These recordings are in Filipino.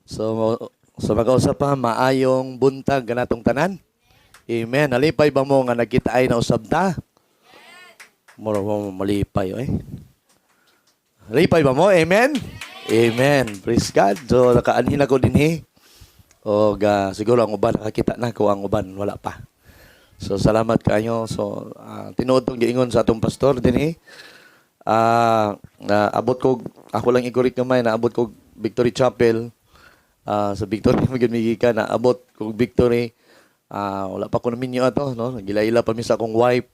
So, sa mga pa, maayong buntag ganatong tanan. Amen. Nalipay ba mo nga nakita ay na usab ta? Mura mo malipay, eh. Nalipay ba mo? Amen? Amen. Praise God. So, nakaanhin ako din, O siguro ang uban, nakakita na ko ang uban, wala pa. So, salamat kayo. So, tinuod tong giingon sa atong pastor din, naabot ko, ako lang ikurik kamay, naabot ko Victory Chapel. Sa Victory, magiging na abot kong Victory. Wala pa ko namin yung ato, no? Gila-ila pa mi sa akong wife.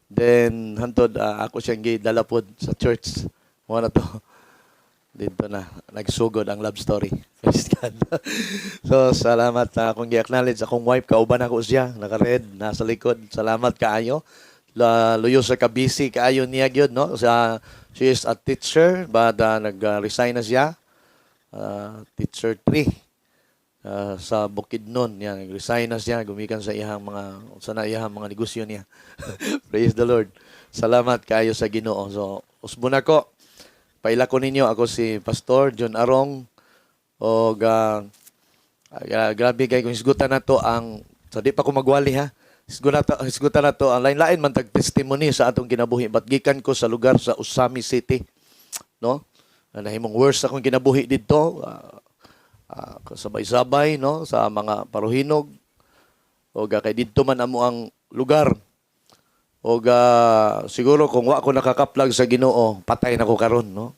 Then, hantod, ako siyang gidala po sa church. Mga na to. Dito na, nagsugod ang love story. Praise God. So, salamat na akong i-acknowledge akong wife. Kauban ako siya, naka-red, nasa likod. Salamat kaayo. Luyo sa kabisi kaayo niya gyud, no? She is a teacher, but nag-resign na siya. Teacher 3 sa Bukidnon. Yan, nag-resign na siya, gumikan sa iyang mga negosyo niya. Praise the Lord. Salamat kayo sa Ginoo. So, usbon ako. Paila ko ninyo, ako si Pastor John Arong. O grabe kayo kung isgutan na to ang, so di pa ko magwali ha. Isgutan na to ang lain-lain man tag-testimony sa atong kinabuhi. But gikan ko sa lugar sa Usami City. No? Nahimong worst akong kinabuhi dito. Sabay-sabay, no? Sa mga paruhinog. O kay dito man amo ang lugar. O siguro kung wa ko nakakaplag sa Ginoo, patay na ko karon, no?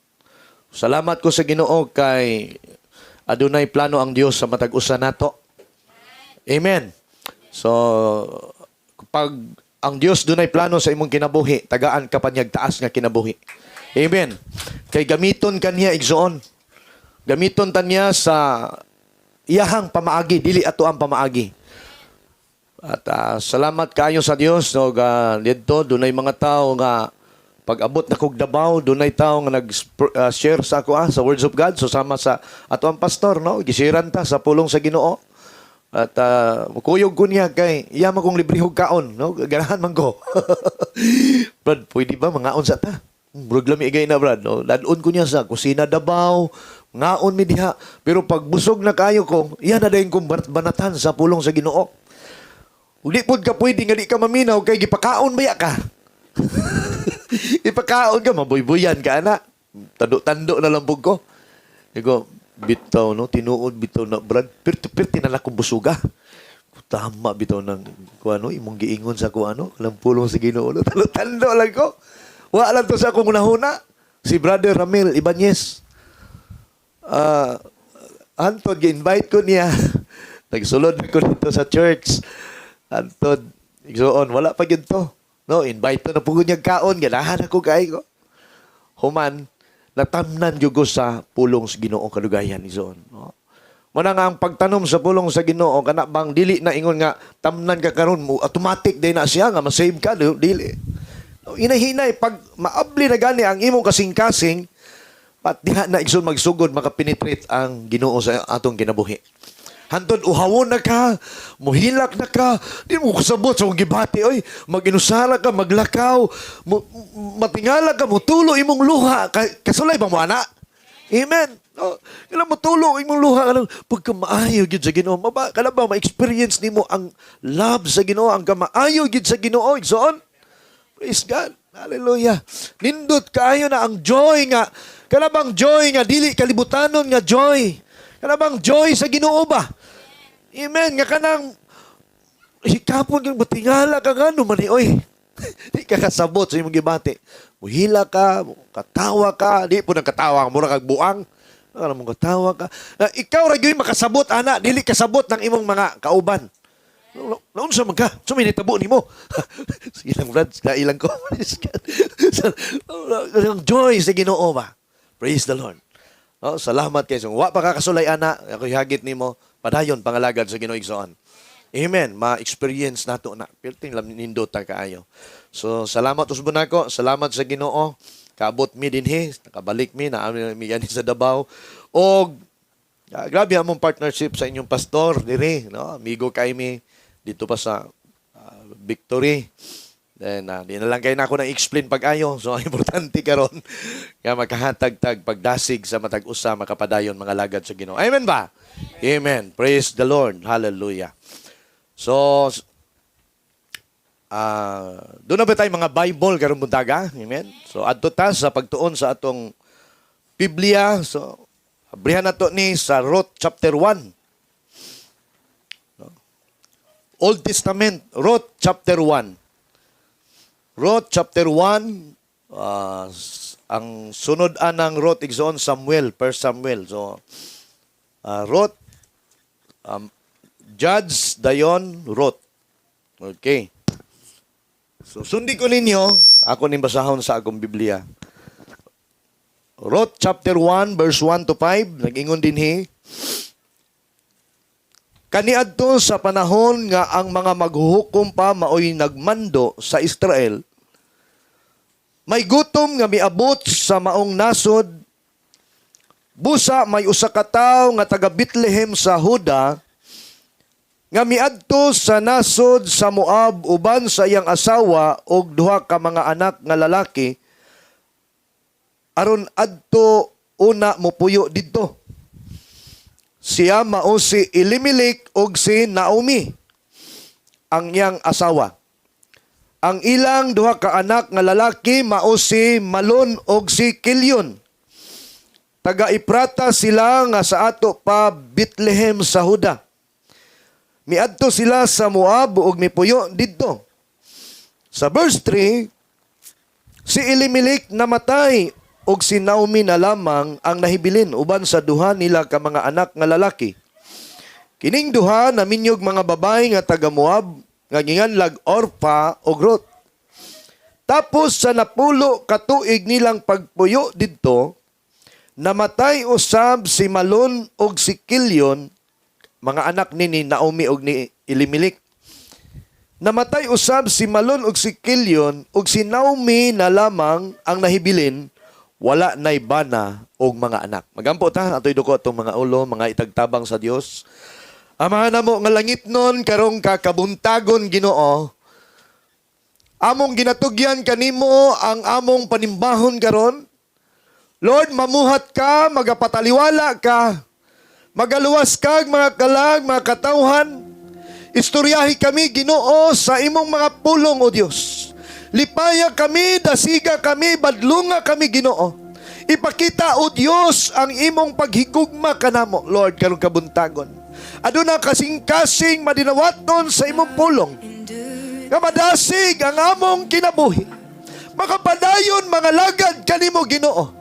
Salamat ko sa Ginoo kay adunay plano ang Dios sa matag usa nato. Amen. So pag ang Dios dunay plano sa imong kinabuhi, tagaan ka panyag taas nga kinabuhi. Amen. Kay gamiton kaniya igsoon. Gamiton taniya sa iyahang pamaagi, dili ato ang pamaagi. At salamat kayo sa Dios, no, dito dunay mga tao nga pag-abot na kog Davao, dunay tao nga nag-share sa ako sa words of God, so sama sa ato ang pastor, no, gisiran ta sa pulong sa Ginoo. At mukuyog ko niya kay iya man kong librehog kaon, no, ganahan man ko. Brad, pwede ba mangaon sa ta? Murag lami igay na, Brad, no. Dadon ko niya sa kusina Davao, ngaon mi diha, pero pag busog na kayo ko, iya na dayon kong banatan sa pulong sa Ginoo. Uli po ka pwede nga di ka maminaw kay gipakaon baya ka. Ipakaon ka, mabuy-buyan ka, anak. Tando-tando na lang po ko. Iko, bitaw, no? Tinuod, bitaw na, Brad. Pirti na lang kong busuga. Tama, bitaw ng, ano, imong giingon sa alam pulong sa Ginoo. Tando lang ko. Wala lang to sa akong unahuna. Si Brother Ramil Ibanez. Antod, gi-invite ko niya. Nagsulod ko dito sa church. Antod, igsoon, wala pa yun to. No, invite na po niya kaon, ganahan ako ko. Human, natamnan yung sa pulong sa Ginoo kalugayan igsoon. No? Muna nga ang pagtanom sa pulong sa Ginoo, kana bang dili na ingon nga, tamnan ka karon mo, automatic din na siya nga, masave ka, dili. No, inahinay, pag maabli na gani ang imong kasing-kasing, pat diha na igsoon magsugod, makapenetrate ang Ginoo sa atong kinabuhi. Hantod, uhawon na ka, muhilak na ka, di mo kusabot sa gibati, oy, mag-inusara ka, maglakaw, matingala ka, mutulo imong luha, kasulay ba mo, anak? Amen. No, kailan mutulo imong luha, pagka maayo gid sa Ginoo, kailan ba ma-experience nimo ang love sa Ginoo, ang kamaayo gid sa Ginoo, igsoon? Praise God. Hallelujah. Nindot kayo na ang joy nga, kailan bang joy nga, dili kalibutanon nga joy. Kana bang joy sa Ginoo ba? Amen. Nga kanang hikapon kang matingala ka nga naman oy. Di ka kasabot sa imong gibati. Muhila ka, katawa ka, di po nang katawa, mura kag buang. Ano mong katawa ka. Ikaw ra gyud makasabot ana, dili kasabot ng imong mga kauban. Naunsa man ka? Suminitabo nimo. Ilang Brad, ilang ko. Ang joy sa Ginoo ba? Praise the Lord. Oh, salamat kayo. Wa pa kakasulay ana, ako hagit nimo padayon pangalagad sa Ginoo igsoon. Amen. Ma-experience nato na. Perting lam nindot ta kaayo. So salamat usbon nako. Salamat sa Ginoo. Kaabot mi dinhi, nakabalik mi na mi ani sa Davao. Og grabe among partnership sa inyong pastor diri, no? Amigo kay mi dito pa sa Victory. Then, di na lang kayo na ako nang explain pag-ayo. So, importante karon kaya makahatag-tag pagdasig sa matag usa makapadayon mga lagad sa Ginoo. Amen ba? Amen. Praise the Lord. Hallelujah. So, doon na ba tayo mga Bible karong buntaga? Amen. So, adto ta sa pagtuon sa atong Biblia. So, abrihan na to ni sa Ruth chapter 1. Old Testament, Ruth chapter 1. Ruth chapter 1, ang sunod anang Ruth igsoon Samuel, 1 Samuel. So, Ruth, Judge, dayon, Ruth. Okay. So, sundi ko ninyo, ako ning basahon sa akong Biblia. Ruth chapter 1, verse 1 to 5, nag-ingon dinhi, kaniadto sa panahon nga ang mga maghuhukom pa maoy nagmando sa Israel, may gutom nga miabot sa maong nasod, busa may usa ka tawo nga taga Bethlehem sa Huda, nga miadto sa nasod sa Moab uban sa iyang asawa og duha ka mga anak nga lalaki, aron adto una mopuyo didto. Siya mao si Elimelech og si Naomi, ang iyang asawa. Ang ilang duha ka anak nga lalaki mao si Malon og si Kilyon. Taga Iprata sila nga sa ato pa Bethlehem sa Huda. Miadto sila sa Moab og mipuyo didto. Sa verse 3, si Elimelech namatay og si Naomi na lamang ang nahibilin uban sa duha nila ka mga anak nga lalaki. Kining duha naminyog mga babae nga taga Moab nga ginganlag Orpa og Ruth. Tapos sa napulo ka tuig nilang pagpuyo didto, namatay usab si Malon og si Kilyon, mga anak ni Naomi og ni Elimelech. Namatay usab si Malon og si Kilyon og si Naomi na lamang ang nahibilin, wala nay bana og mga anak. Magampo ta atoy duko atong mga ulo, mga itagtabang sa Dios. Amahan namo nga langit nun karong kakabuntagon Ginoo. Among ginatugyan kanimo ang among panimbahon karon. Lord, mamuhat ka, magapataliwala ka. Magaluwas kag mga kalag, mga katawhan. Istoryahi kami Ginoo sa imong mga pulong o Dios. Lipaya kami, dasiga kami, badlunga kami Ginoo. Ipakita o Dios ang imong paghigugma kanamo, Lord, karong kabuntagon. Aduna kasing-kasing madinawaton sa imong pulong. Nga madasig ang among kinabuhi. Makapadayon mga lagad kanimo Ginoo.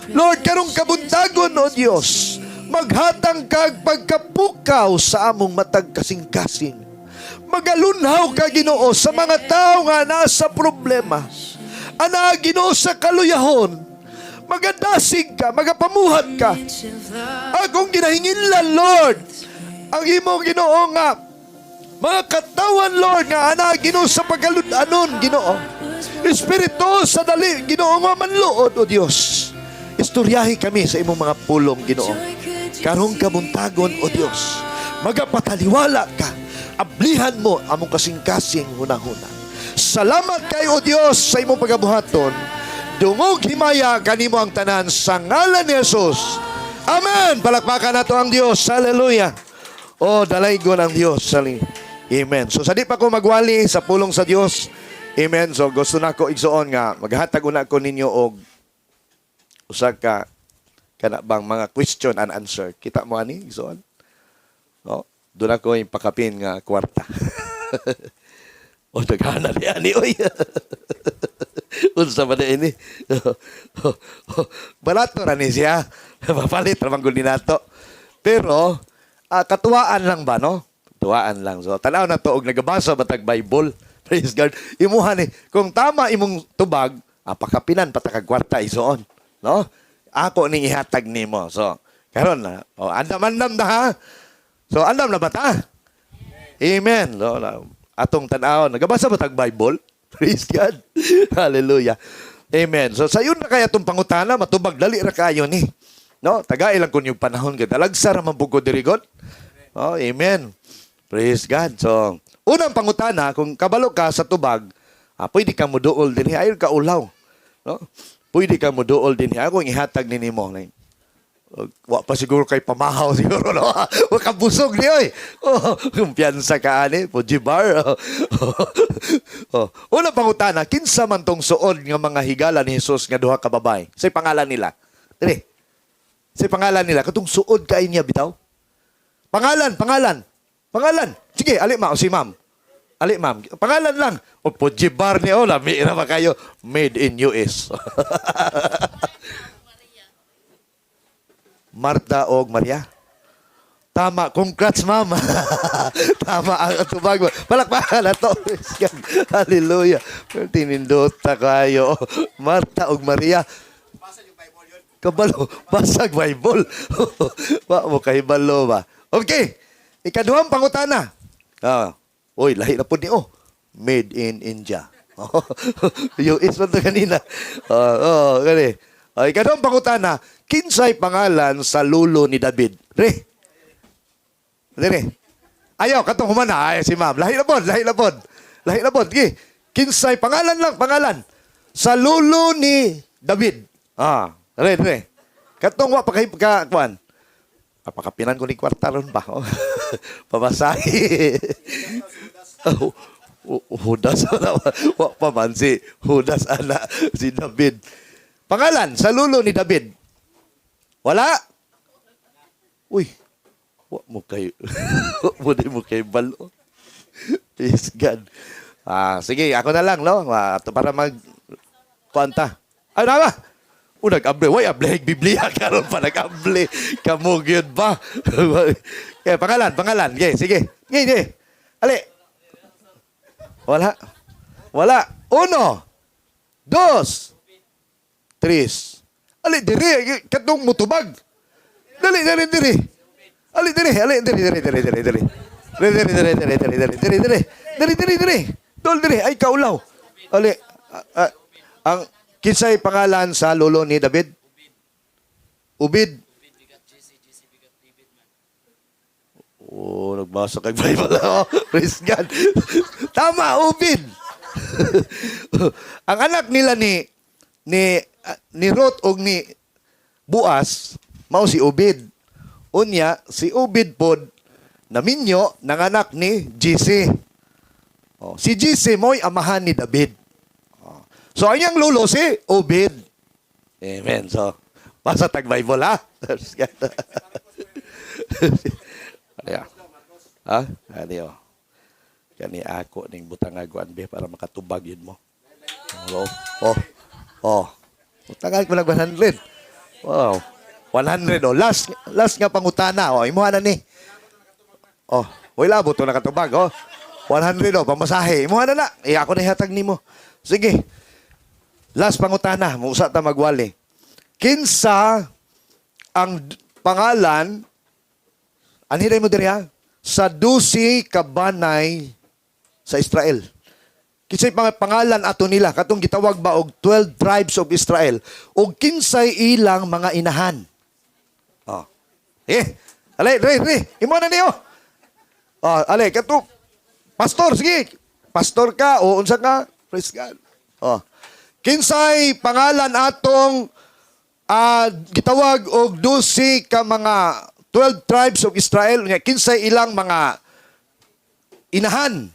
Lord, karong kabuntagon o Dios, maghatang kag pagkapukaw sa among matag kasing-kasing. Magalunhaw ka Ginoo sa mga tao nga nasa problema. Ana Ginoo sa kaluyahon. Magadasig ka, magapamuhat ka. Akong ginahinginlan Lord, ang imong Ginoo nga mga katawan Lord nga ana Ginoo sa pagaludanon Ginoo. Espiritu sa dali Ginoo nga manluod o Dios. Istoryahi kami sa imong mga pulong Ginoo. Karong kabuntagon o Dios, magapataliwala ka. Ablihan mo among kasing-kasing hunahuna. Salamat kayo, O Diyos, sa imong pagabuhaton. Dungog himaya kanimo ang tanan sa ngalan ni Jesus. Amen. Palakpakan nato ang Diyos. Hallelujah. O, dalaygon ang Diyos. Amen. So, sa di pa ko magwali sa pulong sa Diyos. Amen. So, gusto na ko igsoon nga, maghatag una ko ninyo og usa ka kanabang mga question and answer. Kita mo ani igsoon? No? Doon ako yung pakapin nga kwarta. O, naghahanap yan ni oy. Unsa ba na ini? Barato ra ni siya. Mapalit ramang guli nato. Pero, katuwaan lang ba, no? Katuwaan lang. So, tanaw na to, og nagabasa batag Bible. Praise God. Imuhan ni, kung tama imong tubag, pakapinan patakag kwarta isoon. No? Ako ning ihatag nimo. So, karon na. O, andam-andam na ha? So, andam na ba ta? Amen. So, atong tanaw, nagabasa ba tag Bible? Praise God. Hallelujah. Amen. So, sayon na kaya itong pangutana, matubag, dali ra kayo ni. No? Tagay lang kun yung panahon. Dalagsa ra man buko dirigon. Oh, amen. Praise God. So, unang pangutana, kung kabalo ka sa tubag, Pwede ka mo duol din. Ayaw ka ulaw. No? Pwede ka mo duol din. Ako ang ihatag ni mo. Wa pa siguro kay pamahaw siguro. No? Wa ka busog ni oy. Kumpiyansa ka ani. Pujibar. Una pangutana, kinsa man tong suod nga mga higala ni Jesus nga duha ka babay? Say pangalan nila. Dili. Say pangalan nila. Katong suod kay niya bitaw. Pangalan. Sige, ali ma o si ma'am. Ali ma'am. Pangalan lang. O Pujibar ni Ola. Mira ba kayo? Made in US. Marta o Maria. Tama. Congrats, ma'am. Tama ang tubag mo. Palakpakan na to. Hallelujah. Tinindota kayo. Marta o Maria. Kabalo. Basag Bible. Wa mo kahibalo ba? Okay. Ikaduhang pangutana. Uy, lahi na po ni Made in India. US pa ito kanina. Gani. Ikaduhang pangutana. Kinsay pangalan sa lulo ni David? Re. Ayaw, katong humana. Ay, si ma'am. Lahi na pod. Kinsay, pangalan lang. Sa lulo ni David. Re. Katong wa pagkakuan. Pakapinan ko ni kwarta ron ba? Pamasahe. Judas. Wa pa man si Judas anak si David. Pangalan sa lulo ni David. Wala. Uy. Wa mo kay mo kay balo. Yes God. Sige, ako na lang no. Para mag kuanta. Ay na ba? Nag-able. Way, able. Biblia. Karoon pa nag-able. Kamu gyud ba? Pangalan. Sige. Ali. Wala. 1, 2, 3. Ali, diri. Katong mutubag. Dali. Ali, diri. Dol, diri. Ay, kaulaw. Ali. Ang kinsay pangalan sa lolo ni David? Ubid. Nagbasa kay Bible. Praise God. Tama, Ubid. Ang anak nila ni Ruth o ni Boaz, mao si Ubid. Unya, si Ubid pod naminyo ng anak ni Jesse. Si Jesse mo'y amahan ni David. So, anyang lulo si Obed. Amen. So, basa tag-Bible, ha? Ano Kani ako ning butang aguan be para makatubag yun mo. Butang ko lang 100. Wow. 100. Last nga pangutana. Imuha na ni. Wala buto nakatubag. 100. Pamasahe. Imuha na. Ako na ihatag ni mo. Sige. Last pangutana, musa ta magwali. Kinsa ang pangalan, anhiray mo diri sa 12 kabanay sa Israel. Kinsay pangalan ato nila, katong gitawag ba og 12 tribes of Israel, og kinsay ilang mga inahan. Ale, imo na niyo. Ale, kato, pastor, sige. Pastor ka, o unsa ka? Praise God. Kinsay pangalan atong gitawag og 12 ka mga 12 tribes of Israel, kinsay ilang mga inahan.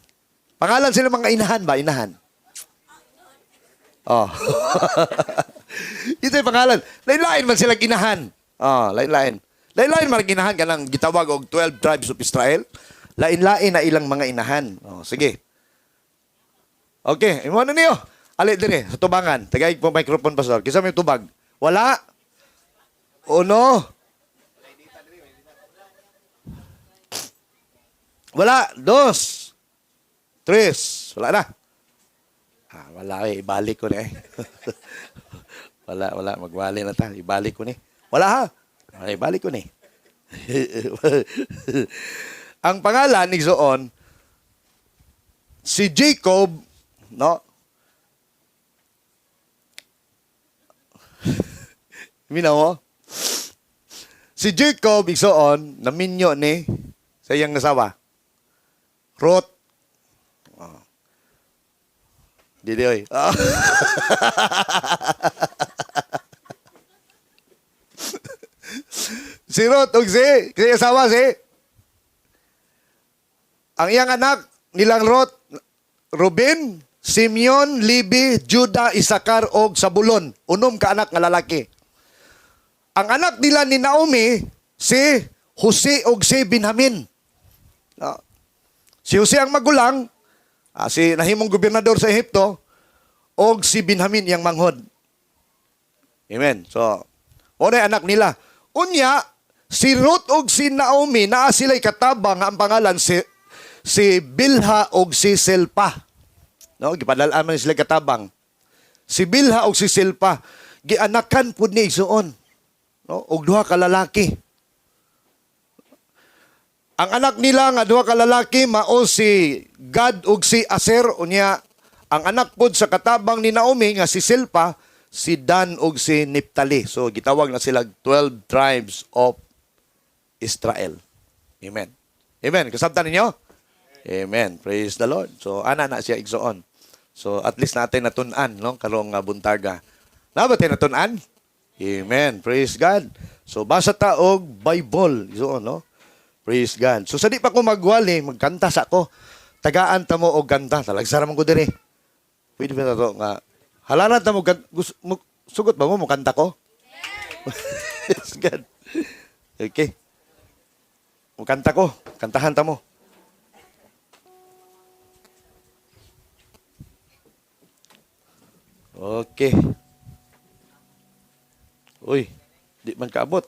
Pangalan sila mga inahan ba? Inahan. Kinsay pangalan. Lain-lain man sila inahan. Lain-lain. Lain-lain man inahan kanang gitawag og 12 tribes of Israel. Lain-lain na ilang mga inahan. Sige. Okay, imo na niyo. Ali dire sa tubangan. Tagay po microphone pastor. Kisa may tubag. Wala. Uno. Wala. 2. 3. Wala na. Wala ibalik ko ni. Wala. Magwali na ta. Ibalik ko ni. Wala ibalik ko ni. Ang pangalan ni Zoon, si Jacob, no? Minaw si Jacob igsoon naminyo ni sa iyang nasawa Ruth. Dili oy. Ah. Si Ruth ug si asawa si ang iyang anak nilang Ruth, Ruben, Simeon, Levi, Judah, Isakar og Zabulon. Unom ka anak nga lalaki. Ang anak nila ni Naomi si Jose og si Benjamin. Si Jose ang magulang, si nahimong gobernador sa Ehipto, og si Benjamin yang manghod. Amen. So, oray anak nila. Unya, si Ruth og si Naomi, naa sila'y katabang nga ang pangalan si Bilha og si Silpa. No, gipadalaan man sila katabang. Si Bilha og si Silpa, gianakan pud ni igsuon. No, og duha ka lalaki. Ang anak nila nga duha ka lalaki mao si Gad ug si Aser. Unya, ang anak pod sa katabang ni Naomi nga si Silpa, si Dan ug si Naphtali. So gitawag na sila 12 tribes of Israel. Amen. Amen. Kasabtan ninyo? Amen. Praise the Lord. So ana na siya igsuon. So at least natin natun-an no karong buntaga. Na ba tayo natun-an? Amen. Praise God. So basa ta og Bible igsuon no. Praise God. So sa di pa ko magwali, magkanta sa ako. Tagaan ta mo og kanta. Talagsara man ko diri. Pwede ba to nga halaran ta mo sugot ba mo kanta ko? Praise God. Okay. Kanta ko. Kantahan ta mo. Okay. Uy, di man kaabot.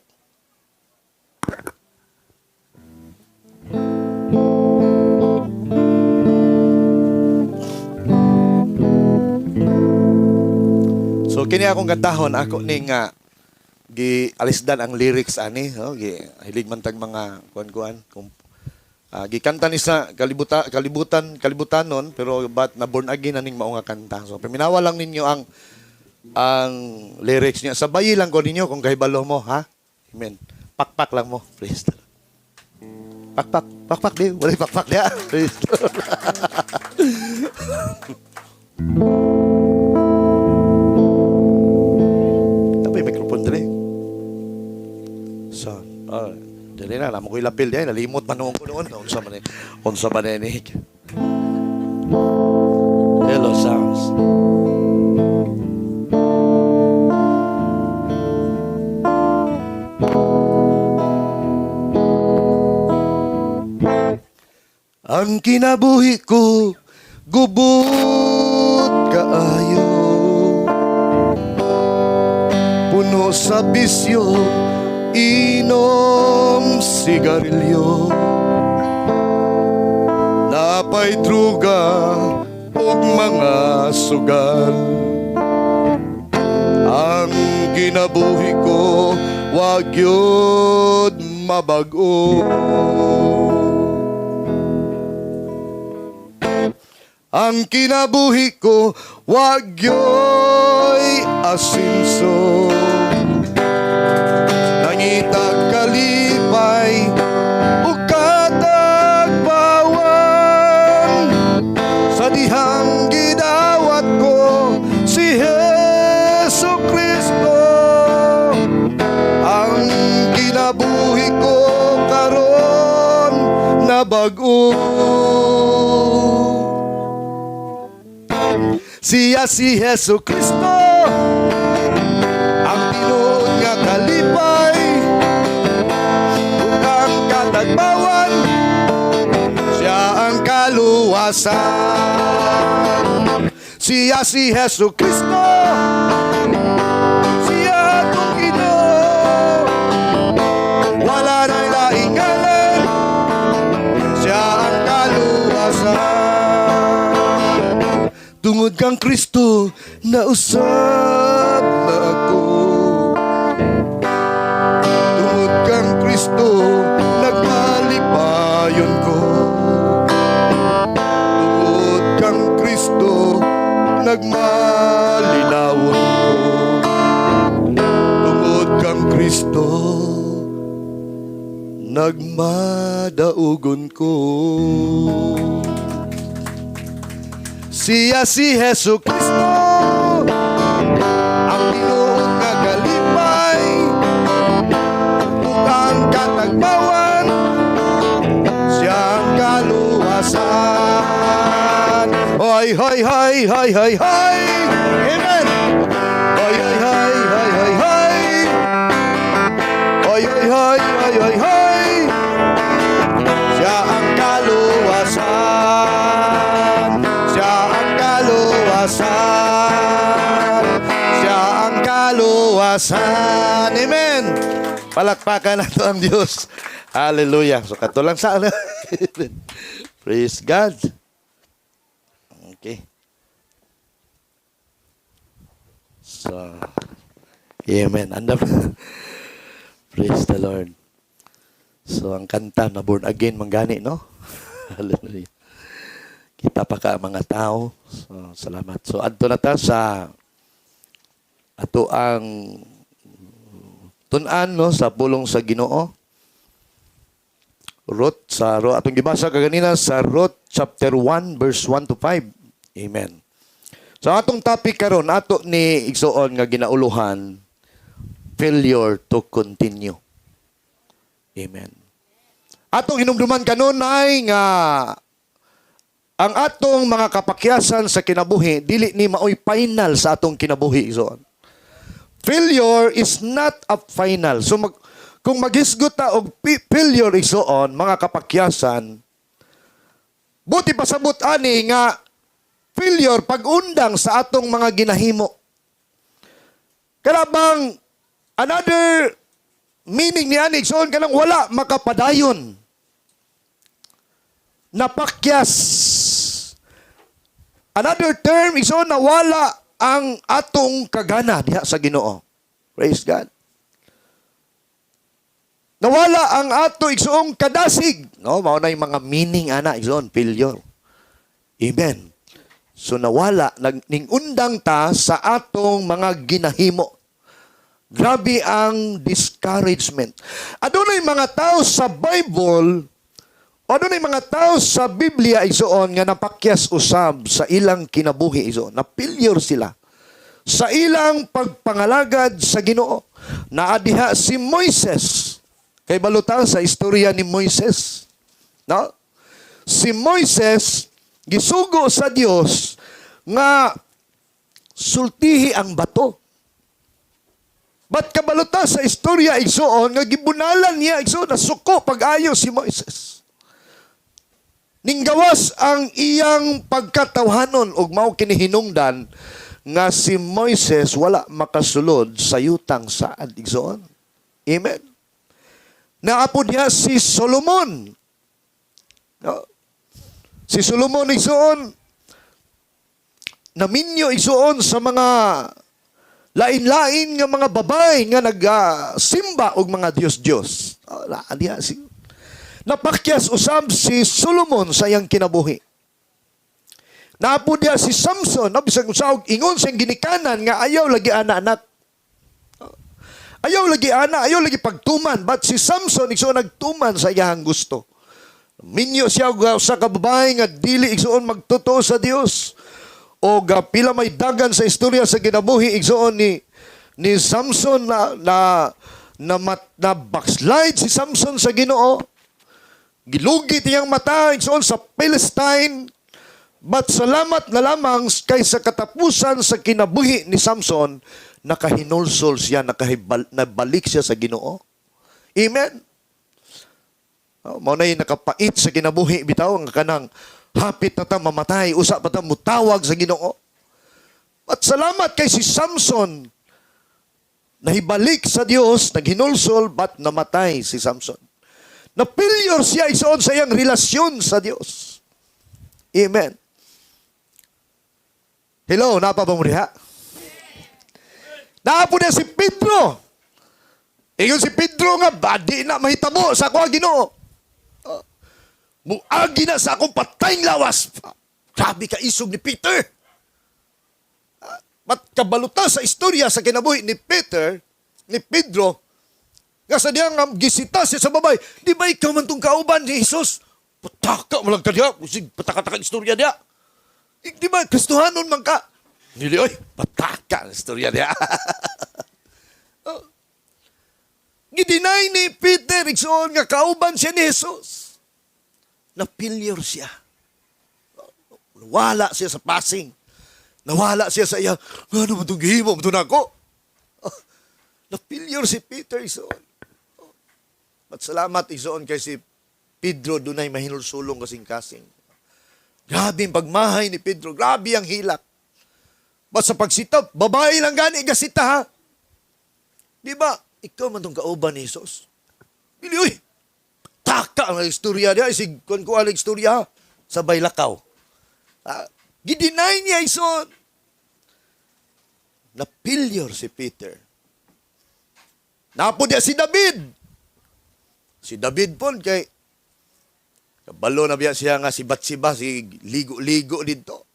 So kini akong kantahon ako ning gi alisdan ang lyrics ani, no? Gi hilig man tag mga kuan-kuan gikanta ni sa kalibutanon pero but na born again aning mao nga kanta. So paminawa lang ninyo ang lyrics niya. Sabayi lang ko ninyo kung kahibalo mo, ha? Amen. Pakpak lang mo. Praise the Lord. Pakpak di. Wala pakpak di. Praise the Lord. Tapos yung microphone dali. So, dali na, naman ko ilapil diyan, nalimot man noon ko noon. Unsa man ni. Hello, sounds. Ang kinabuhi ko, gubot kaayo. Puno sa bisyo, inom sigarilyo. Napay druga og mga sugal. Ang kinabuhi ko, wag yun mabago. Ang kinabuhi ko, wag yo'y asinso. Nangitag kalipay, o katagbawan. Sa dihang gidawat ko, si Jesu Cristo. Ang kinabuhi ko, karon na bago. Siya si Jesu Cristo, ang tinuod nga kalipay, ukang katagbawan, siya ang kaluwasan. Siya si Jesu Cristo, siya kong Ginoo, wala nang laing ngalan, siya ang kaluwasan. Tungod kang Kristo, nausab na ako. Tungod kang Kristo, nagpalipayon ko. Tungod kang Kristo, nagmalinawon ko. Tungod kang Kristo, nagmadaugon ko. Siya si Hesu Kristo, ang tinuod nga galipay, ang katagbawan, siya ang kaluwasan. Hoy, hoy, hoy, hoy, hoy, hoy. Amen. Hoy, hoy, hoy, hoy, hoy, hoy. Hoy, hoy, hoy, hoy, hoy, hoy. Siya ang kaluwasan. Siya ang kaluwasan. Siya ang kaluwasan. Amen. Palakpakan nato ang Diyos. Hallelujah. So, kato lang sa Praise God. Okay. So, amen. Praise the Lord. So, ang kanta na born again manggani, no? Hallelujah. Kita pa ka mga tao. So, salamat. So, adto na ta sa ato ang tun-an, no, sa pulong sa Ginoo. Atong gibasa kaganina sa Ruth chapter 1 verse 1 to 5. Amen. So atong topic karon ato ni igsuon nga ginauluhan, failure to continue. Amen. Atong hinumduman kanon ay nga ang atong mga kapakyasan sa kinabuhi dili ni maoy final sa atong kinabuhi igsuon. Failure is not a final. So kung maghisgot ta og failure igsuon mga kapakyasan, buti pasabot ani nga failure pag-undang sa atong mga ginahimo. Karabang another meaning ni ani igsuon kanang wala makapadayon. Napakyas. Another term igsuon na wala ang atong kagana diha sa Ginoo. Praise God. Nawala ang ato igsuong kadasig. No, mao na yung mga meaning ana igsuon failure. Amen. So nawala ning undang ta sa atong mga ginahimo. Grabe ang discouragement. Adunay mga tao sa Bible, adunay mga tao sa Biblia igsuon nga napakyas usab sa ilang kinabuhi igsuon. Na failure sila sa ilang pagpangalagad sa Ginoo. Naadiha si Moises. Kay balutan sa istorya ni Moises. No? Si Moises gisugo sa Dios nga sultihi ang bato. But kabalutan sa istorya igsuon nga gibunalan niya igsuon na suko pag-ayo si Moises. Ninggawas ang iyang pagkatawhanon ug mao kini hinungdan nga si Moises wala makasulod sa yutang saad igsuon. Amen. Naapo niya si Solomon. No? Si Solomon igsuon naminyo igsuon sa mga lain-lain nga mga babay nga nagsimba og mga Dios-Dios. Napakyas usab si Solomon sa iyang kinabuhi. Naapo niya si Samson, bisag usab ingon siyang ginikanan nga ayaw lagi anak-anak. Ayaw lagi ayaw lagi pagtuman. But si Samson, igsuon nagtuman sa iyang gusto. Minyo siya sa kababae nga dili igsuon magtotoo sa Dios. O pila may dagan sa istorya sa kinabuhi igsuon ni Samson na backslide si Samson sa Ginoo. Gilugit iyang mata igsuon sa Palestine. But salamat na lamang kay sa katapusan sa kinabuhi ni Samson, nakahinulsol siya, nabalik siya sa Ginoo. Amen. Mao na yung nakapait sa kinabuhi bitaw ang kanang hapit na ta mamatay, usa pa ta mutawag sa Ginoo. At salamat kay si Samson, nahibalik sa Dios, naghinulsol, but namatay si Samson. Na-failure siya isoon sa iyang relasyon sa Dios. Amen. Hello, napa ba mo diha? Naapo na si Pedro. Ingon si Pedro nga, di na mahitabo sa ako Ginoo. Muagi na sa akong patayng lawas. Grabe ka isog ni Peter. Mat kabaluta sa istorya sa kinabuhi ni Pedro, nga sa diyang gisita siya sa babay, di ba ikaw man itong kauban ni Jesus? Pataka mo lang ka diya. Pataka-taka istorya diya. Di ba, Kristohanon man ka. Dili, oy, pataka ang istorya niya. Gidinay ni Peter, igsoon nga kauban siya ni Jesus. Napilyar siya. Nawala siya sa passing. Nawala siya sa iya. Ano mo itong gihimo? Ito na ako. Napilyar si Peter, igsoon. At salamat, igsoon, kay si Pedro dunay mahinulsulong kasing-kasing. Grabe ang pagmahay ni Pedro. Grabe ang hilak. Ba't sa pagsitap, babae lang gani, gasita ha? Di ba? Ikaw man itong kauban ni Jesus. Bili, uy! Taka ang istorya niya. Isig, kung ang istorya, sabay lakaw. Gidinay niya, ison. Napilyar si Peter. Napo niya si David. Si David po, kay kabalo na biya siya nga si Batsiba, si ligo-ligo dito.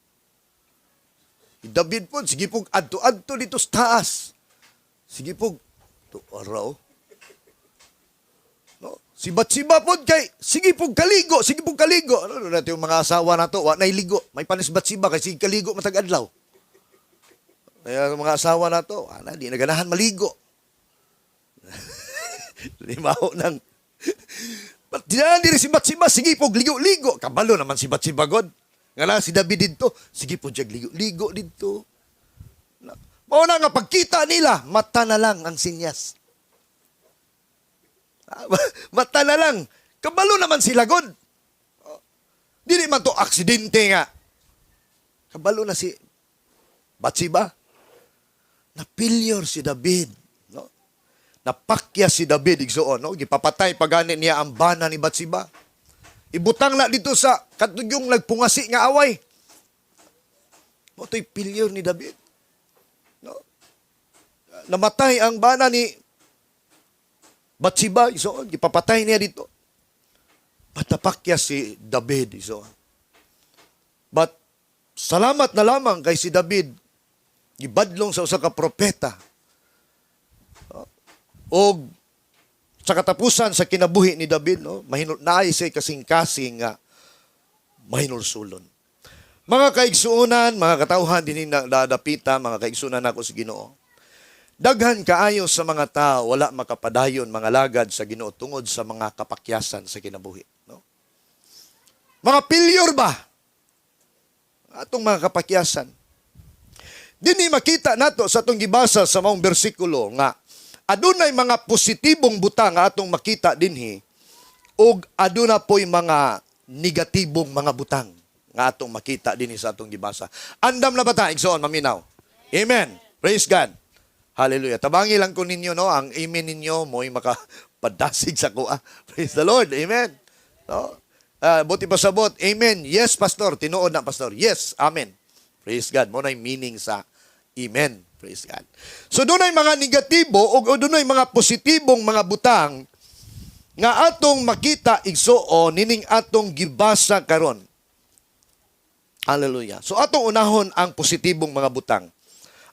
Si David po, sige po, adto-adto dito sa taas. Sige po, to araw. No? Si Batsiba po, kay, sige po kaligo, sige po kaligo. Ano natin yung mga asawa na to, wa na iligo. May panis Batsiba, kay sige kaligo matag-adlaw. Kaya mga asawa na to, di naganahan maligo. Limaw ng Ba't diri si Batsiba, sige po, ligo-ligo. Kabalo naman si Batsiba, God. Nga lang, si David dito, sige po, ligo-ligo dito. Mauna nga, pagkita nila, mata na lang ang sinyas. Mata na lang. Kabalo naman sila, God. Dili man to aksidente nga. Kabalo na si Batsiba. Napilyar si David. Napakya si David, igsoon, no? Gipapatay pagani niya ang bana ni Batsiba. Ibutang na dito sa katugyong nagpungasi nga away. Moto'y pilyar ni David. No? Namatay ang bana ni Batsiba, igsoon. Gipapatay niya dito. Patapakya si David, igsoon. But, salamat na lamang kay si David, gibadlong sa usa ka propeta, o sa katapusan sa kinabuhi ni David, no, naay siya kasing-kasing nga mahinulsulon. Mga kaigsuunan, mga katauhan din nadapita, mga kaigsuunan ako sa Ginoo. Daghan kaayo sa mga tao wala makapadayon mga lagad sa Ginoo tungod sa mga kapakyasan sa kinabuhi, no? Mga pilyur ba atong mga kapakyasan? Dinhi makita nato sa atong gibasa sa maong bersikulo nga adunay mga positibong butang nga atong makita dinhi ug aduna po'y mga negatibong mga butang nga atong makita dinhi sa atong gibasa. Andam na ba ta? Igsoon, maminaw. Amen. Praise God. Hallelujah. Tabangi lang ko ninyo, no? Ang amen ninyo mo'y makapadasig sa kuha. Praise the Lord. Amen. No? Buti pa sabot. Amen. Yes, Pastor. Tinuod na, Pastor. Yes. Amen. Praise God. Mo na yung meaning sa amen. Praise God. So doon ay mga negatibo o doon ay mga positibong mga butang nga atong makita igsuon nining atong gibasa karon. Hallelujah. So atong unahon ang positibong mga butang.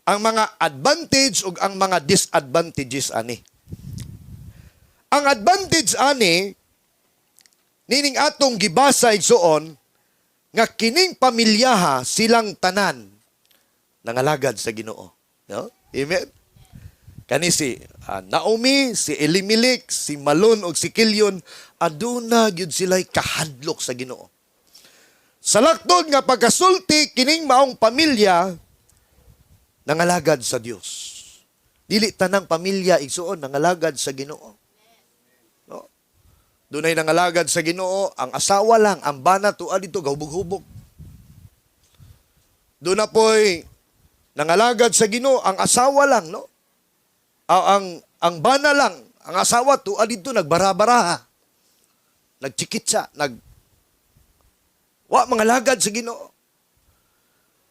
Ang mga advantage o ang mga disadvantages ani. Ang advantage ani nining atong gibasa igsuon nga kining pamilyaha silang tanan nangalagad sa Ginoo. No? Amen? Kani si Naomi, si Elimelech, si Malon o si Kilyon, aduna gyud sila'y kahadlok sa Ginoo. Sa laktod nga pagkasulti, kining maong pamilya, nangalagad sa Dios. Dili tanang pamilya, igsuon, nangalagad sa Ginoo. No? Dunay nangalagad sa Ginoo, ang asawa lang, ang bana tuwa dito, gahubog-hubog. Doon na po'y nangalagad sa Ginoo ang asawa lang, no? Ang bana lang, ang asawa tuwa dito nagbara-baraha. Nagchikitsa, mangalagad sa Ginoo.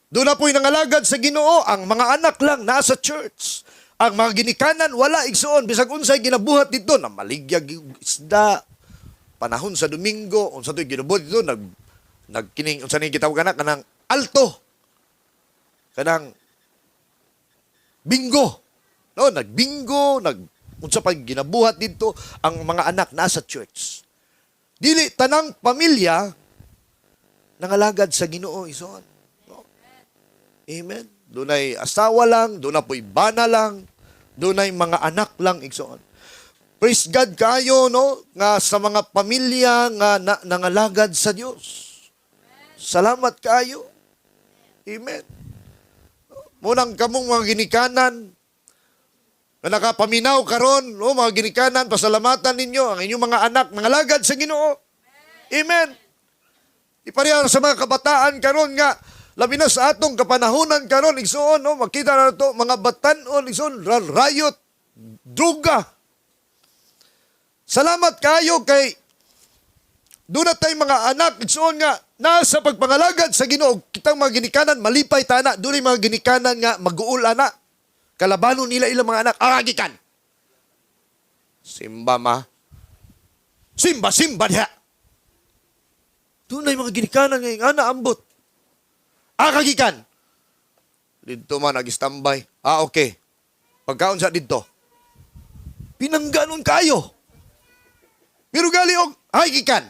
Doon na po'y nangalagad sa Ginoo ang mga anak lang nasa church. Ang mga ginikanan wala igsoon bisag unsay ginabuhat dito na maligyag isda. Panahon sa Domingo, unsa to'y ginabuhat dito nagkining unsa ni gitawag kanang alto. Kanang bingo. No, nagbingo, unsa pa ginabuhat dito ang mga anak nasa church. Dili tanang pamilya nangalagad sa Ginoo ison. No? Amen. Dunay asawa lang, doon na po'y bana lang, dunay mga anak lang, igsoon. Praise God kayo, no? Nga sa mga pamilya nga nangalagad sa Dios. Salamat kayo. Amen. Munang kamong mga ginikanan, na nakapaminaw karon, no? Mga ginikanan, pasalamatan ninyo ang inyong mga anak nangalagad sa Ginoo. Amen. Ipareha sa mga kabataan karon nga, labi na sa atong kapanahunan karon, igsoon, no? Makita na to mga batanon, igsoon, riot, druga. Salamat kayo kay doon na tayong mga anak, igsoon nga, nasa pagpangalagad sa Ginoo. Kitang mga ginikanan, malipay tana, doon yung mga ginikanan nga, mag-uul na. Kalabanon nila ilang mga anak, aragikan. Simba ma. Simba diha. Doon na yung mga ginikanan nga, ana ambot. Aragikan. Dito man, nag-standby. Okay. Pagkaon sa dito. Pinangganon kayo. Pero gali og hagikan.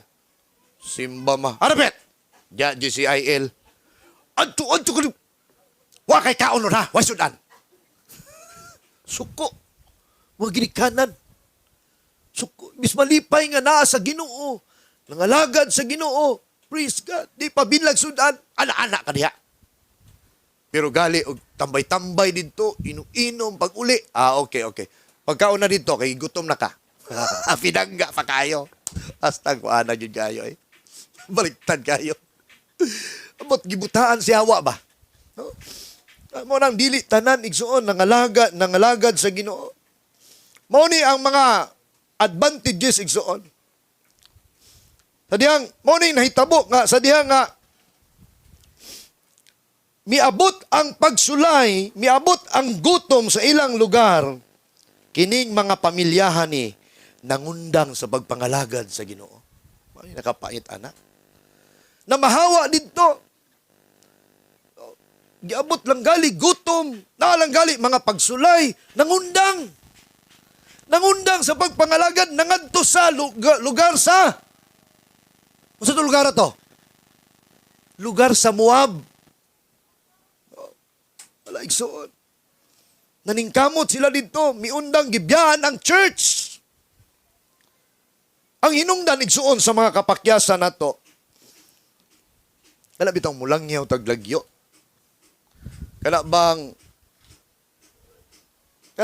Simba ma. Arapet. Ja GCIL. Adto ko. Wa kay kaon na, wa sudan. Suko. Wa ginikanan. Suko. Bis malipay nga naa sa Ginoo. Nangalagad sa Ginoo. Praise God. Di pa binlag sudan. Ana-ana ka diha. Pero gali og tambay-tambay dito, inom-inom pag-uli. Okay. Pagkaon na dito kay gutom na ka. Pinangga pa kayo. Hasta ko ana yun kayo eh. Baliktad kayo. Abot gibutaan si Hawa ba? No? Mo nang dili tanan igsuon nangalagad sa Ginoo. Mao ni ang mga advantages igsuon. Sa dihang mao ni nahitabo nga sa dihang nga miabot ang pagsulay, miabot ang gutom sa ilang lugar. Kining mga pamilyahan ni nangundang sa pagpangalagad sa Ginoo. Ay, nakapait, anak. Na mahawa dito. Giabot lang gali, gutom. Nalang gali, mga pagsulay. Nangundang. Nangundang sa pagpangalagad. Nangadto sa lugar sa... Ano sa lugar to? Lugar sa Moab. Wala igsoon. Naningkamot sila dito. Miundang gibiyaan ang church. Ang hinungdan igsuon sa mga kapakyasan nato, kala bitang mulangyaw taglagyo. Kala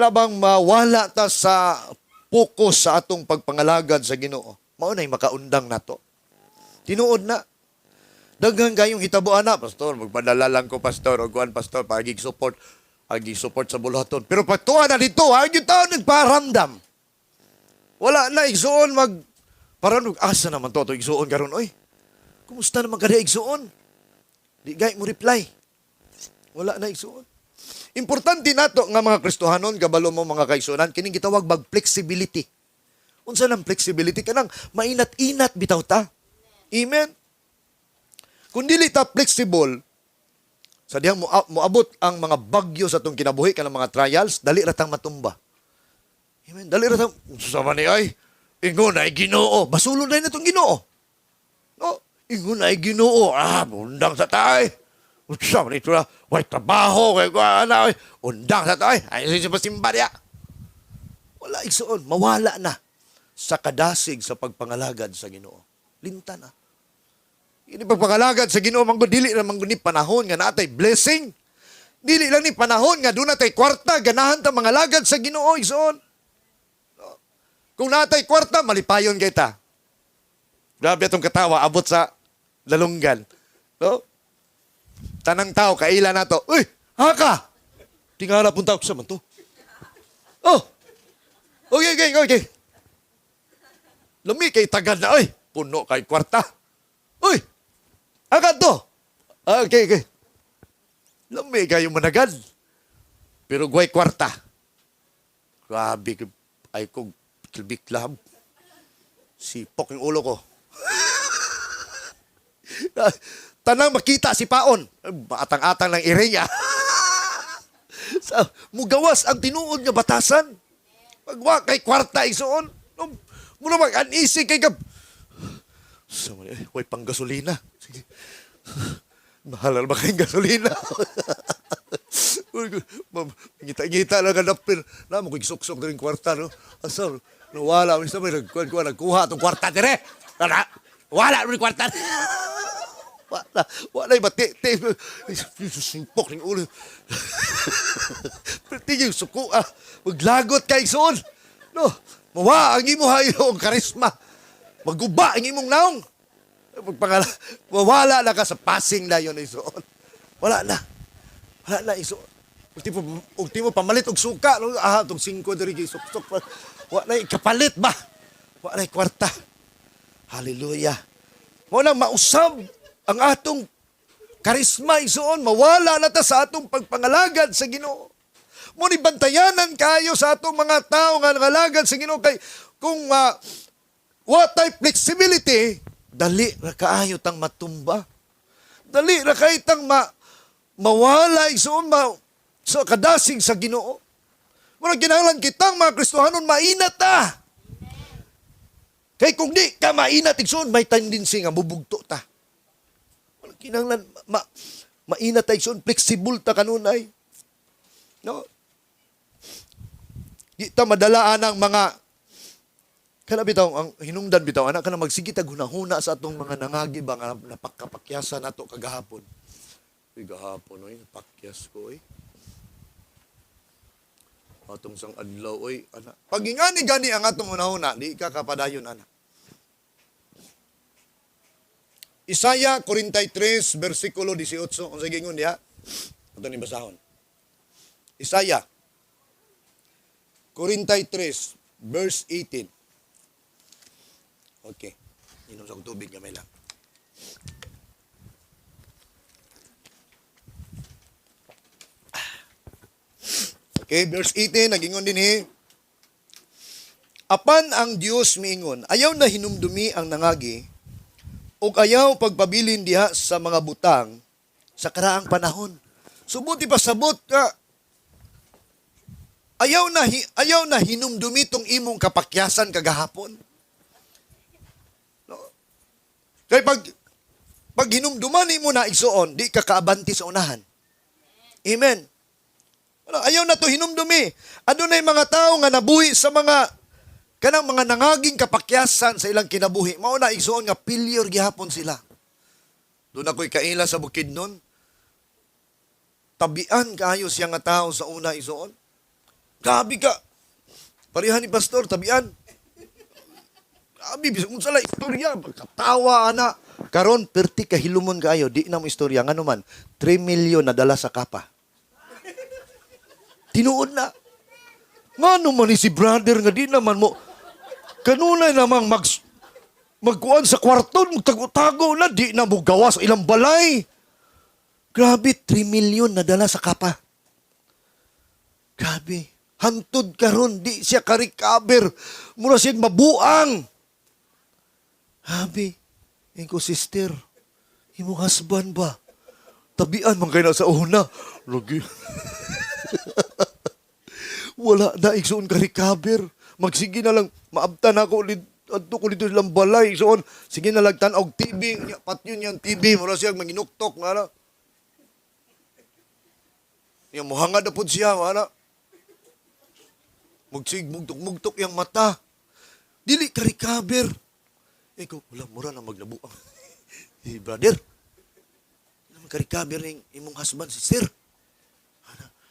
bang mawala ta sa focus sa atong pagpangalagad sa Ginoo. Mao nay makaundang nato. Tinuod na. Daghang kayong hitabuan na, pastor, magpadala lang ko pastor o kuan pastor pagig support sa buluhaton. Pero pagtuwa na dito, yung tao nagparamdam. Wala na igsuon parang asa naman to igsuon karon oy. Kumusta naman kada igsuon? Di gay mo reply. Wala na igsuon. Importante nato nga mga Kristohanon kabalo mo mga kaigsuonan kining gitawag bag flexibility. Unsa nang flexibility kanang mainat-inat bitaw ta. Amen. Kung dili ta flexible sa dihang moabot ang mga bagyo sa atong kinabuhi kanang mga trials, dali ra tang matumba. Amen. Dali ra tang sa man ay ingon ay Ginoo. Basulod na itong Ginoo. No? Ingon ay Ginoo. Undang sa tayo. Unsa man ito na. Way trabaho. Undang sa tayo. Ay, simba niya. Wala igsoon. Mawala na sa kadasig sa pagpangalagad sa Ginoo. Linta na. Ini pagpangalagad sa Ginoo, dili na ni panahon nga natay blessing. Dili lang ni panahon nga doon natay kwarta. Ganahan ta mangalagad sa Ginoo. Igsoon. Kung natay kwarta, malipayon kita. Grabe itong katawa, abot sa lalunggan. No? Tanang tao, kaila na to. Uy, haka! Tingala punta ako sa man to. Oh! Okay. Lami kay tagad na, oy. Puno kay kwarta. Uy! Haka to! Okay. Lami kayo managad. Pero guay kwarta. Grabe, ay kong kilbiklab. Sipok yung ulo ko. Tanang makita si Paon. Atang-atang ng ireya. Mugawas ang tinuod nga batasan. Pagwa kay kwarta isuon. Muna mag-anisig kay kap. Way pang gasolina. Sige. Mahal ba kayong gasolina? Ngita-ngita lang kadapin. Na mo suksok na rin kwarta, no? Asal, nawala. Minsan may nagkuha itong kwarta, dire. Wala rin kwarta. Wala yung bati. Sumpok ng ulo. Pwede yung suko, maglagot kay son. No, mawa ang imo hayo ang karisma. Maguba ang imong naong. Mawala na ka sa passing na yun isuon. Wala na. Wala na isuon. Ultimo pamalit og suka. No? Itong 5 diri gisok-sok. Wala na kapalit ba? Wala na kwarta. Hallelujah. Mo nang mausab ang atong karisma isuon. Mawala na ta sa atong pagpangalagad sa Ginoo. Mo ni bantayanan kayo sa atong mga tao nga nangalagad sa Ginoo kay kung what type flexibility, dali ra kaayo tang matumba. Dali ra kay tang mawala isuon sa kadasig sa Ginoo. Murag kinahanglan kitang mga Kristohanon mainat ta. Kay kung di ka mainat igsoon, may tendency nga bubugto ta. Murag kinahanglan mainat ta igsoon, flexible ta kanunay. No? Di ta madalaan ang mga kana bitaw ang hinungdan bitaw anak kana magsige tag hunahuna sa atong mga nangagi ba nga napakapakyasan nato kagahapon. Gahapon oy pakyas ko oy. Atong sang adlaw oy ana. Pagingani gani ang atong hunahuna di ka kapadayon ana. Isaya 43 bersikulo 18 unsa gingon diha? Ato ni basahon. Isaya 43 verse 18. Okay. Inom sa tubig gamay lang. Okay, verse 18, nagingon din apan ang Dios miingon, ayaw na hinumdumi ang nangagi, ug ayaw pagpabilin diha sa mga butang sa karaang panahon. Subuti pasabot ka, ayaw na hinumdumi tong imong kapakyasan kagahapon. No? Kaya pag hinumduman mo na igsuon, di ka kaabanti sa unahan. Amen. Ayaw na to hinumdumi. Ano na yung mga tao nga nabuhi sa kanang mga nangaging kapakyasan sa ilang kinabuhi. Mao na igsuon nga failure gihapon sila. Doon ako'y kaila sa bukid nun. Tabian kayo siya nga tao sa una igsuon. Grabe ka. Parihan ni pastor, tabian. Grabe, bisag sala istorya, katawa ana. Karon perti kahilumon kayo, di na mo istorya ngano man. 3 million na dala sa kapa. Tinuod na. Nga naman ni si brother nga di naman mo, kanunay namang magkuhan sa kwarton, magtago-tago na, di na mo gawas ilang balay. Grabe, 3 million na dala sa kapa. Grabe. Hantod karon di siya ka-recover. Mura siya mabuang. Grabe. Yung ko, sister, imo husband ba? Tabian man kayo na sa una. Lagi. Wala na, igsoon ka-recover. Magsige na lang, maabtan ako ulit. Adto ko dito silang balay. Igsoon, sige na lang tanaw TV. Pat yun yung TV. Mura siya manginuktok. Nga na. Yung muhangad na po siya. Nga na. Mugtok yung mata. Dili ka-recover. Ikaw, wala, mura na maglabuang. Hey, brother. Hindi naman ka-recover ng imong husband, si sir.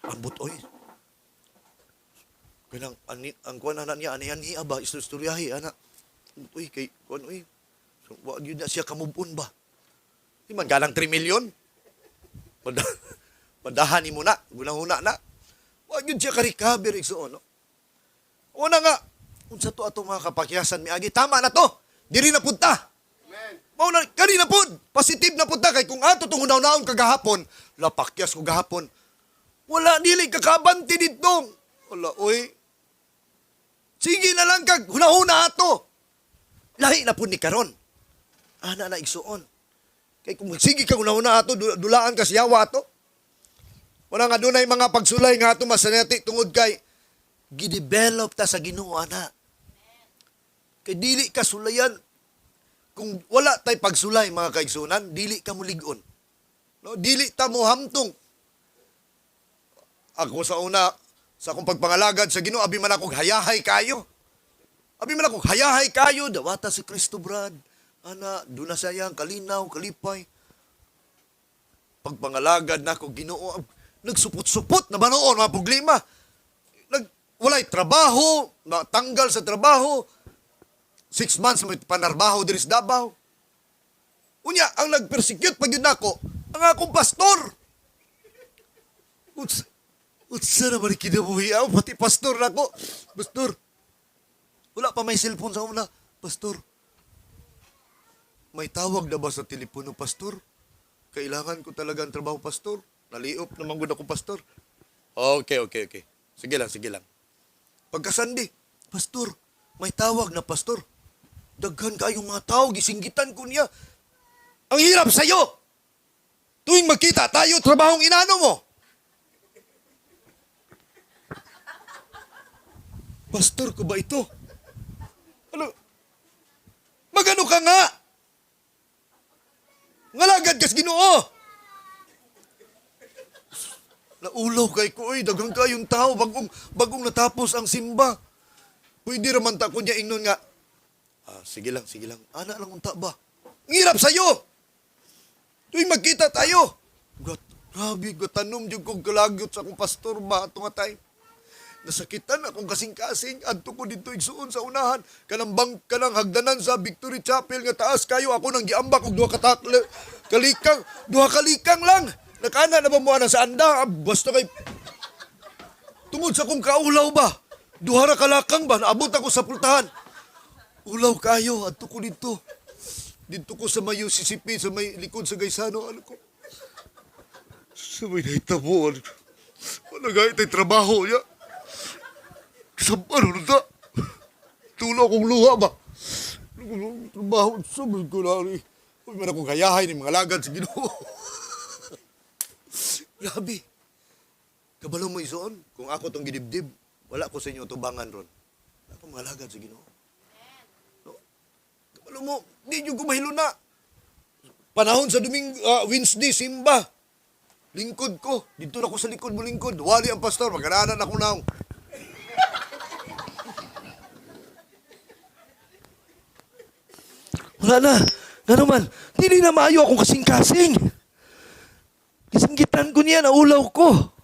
Ambot, oy. Kaya ang kuwan na niya, anayan niya ba, istoryahi, anak. Uy, kay, kuwan, uy. So, wag yun na siya kamubun ba? Di man, galang 3 million. Padahanin mo na, gunahuna na. Wag yun siya ka-recover, igsoon, no? Una nga, unsa to atong mga kapakyasan, miagi, tama na to. Diri na punta. Amen. Kanina po, positive na punta. Kay kung ato itong unaw-naon kagahapon, lapakyas ko gahapon. Wala, dili, kakabanti dito. Wala, oy. Sige na lang kag, hunahuna ato. Lahi na po ni karon. Ana na igsuon. Kay kung sige kag hunahuna ato, dulaan ka siyawa ato. Wala nga dunay mga pagsulay nga ato masaneti tungod kay gidevelop ta sa Ginoo ana. Kay dili ka sulayan. Kung wala tay pagsulay mga kaigsunan, dili ka mulig-on. No, dili ta mo hamtong. Ako sa una, sa akong pagpangalagad sa Ginoo, abi man akong hayahay kayo. Abi man akong hayahay kayo, dawata si Kristo Brad. Ana, doon na sayang, kalinaw, kalipay. Pagpangalagad na ako, Ginoo, nagsupot-supot na ba noon, mga problema. Walay trabaho, matanggal sa trabaho. 6 months may panarbaho diri sa Davao. Unya, ang nag-persecute pag yun ako, ang akong pastor. Utsa na ba kinabuhi ako, pati pastor na ako. Pastor, wala pa may cellphone sa una. Pastor, may tawag na ba sa telepono, pastor? Kailangan ko talaga ang trabaho, pastor. Naliop naman gud ako, pastor. Okay. Sige lang. Pagka-Sunday, pastor, may tawag na, pastor. Daghan kayong mga tao, gisinggitan ko niya. Ang hirap sa'yo! Tuwing magkita tayo, trabahong inano mo. Pastor ko ba ito? Ano? Magano ka nga? Ngalagad kas Ginoo! Naulaw kay ko, daghang kayong tao, bagong natapos ang simba. Pwede raman ta ko niya ingnon nga. Sige lang. Ana lang unta ba? Ngirap sa'yo! Tuwing magkita tayo. Grabe, tanom yung kong kalagyot sa akong pastor ba ito nga time. Nasakitan akong kasing-kasing, adto ko dito igsuon sa unahan. Kanang hagdanan sa Victory Chapel nga taas kayo, ako nang giambak og duha kalikang lang. Nakana na ba mo sa anda? Basta kay tungod sa kong kaulaw ba? Duha ra kalakang ba? Naabot ako sa pultahan. Ulaw kayo, adto ko dito. Dito ko sa may UCCP, sa may likod sa Gaisano, ano ko. Sa may nahitabo, ano ko. Wala gaya tayo trabaho niya. Ano na ta? Tula akong luha ba? Trabaho, sabi ko na rin. Huwag man akong kayahay ni mga lagad sa Ginoo. Grabe. Kabalo mo isoon, kung ako tong gidibdib, wala ko sa inyo tubangan ron. Wala akong mga lagad sa Ginoo. No? Kabalo mo, di nyo kumahilo na. Panahon sa Wednesday, simba. Lingkod ko. Dito na ako sa likod mo lingkod. Wali ang pastor, magkananan ako naong. Wala na. Nga naman, dili na maayo akong kasing-kasing. Kisinggitan ko niya, naulaw ko.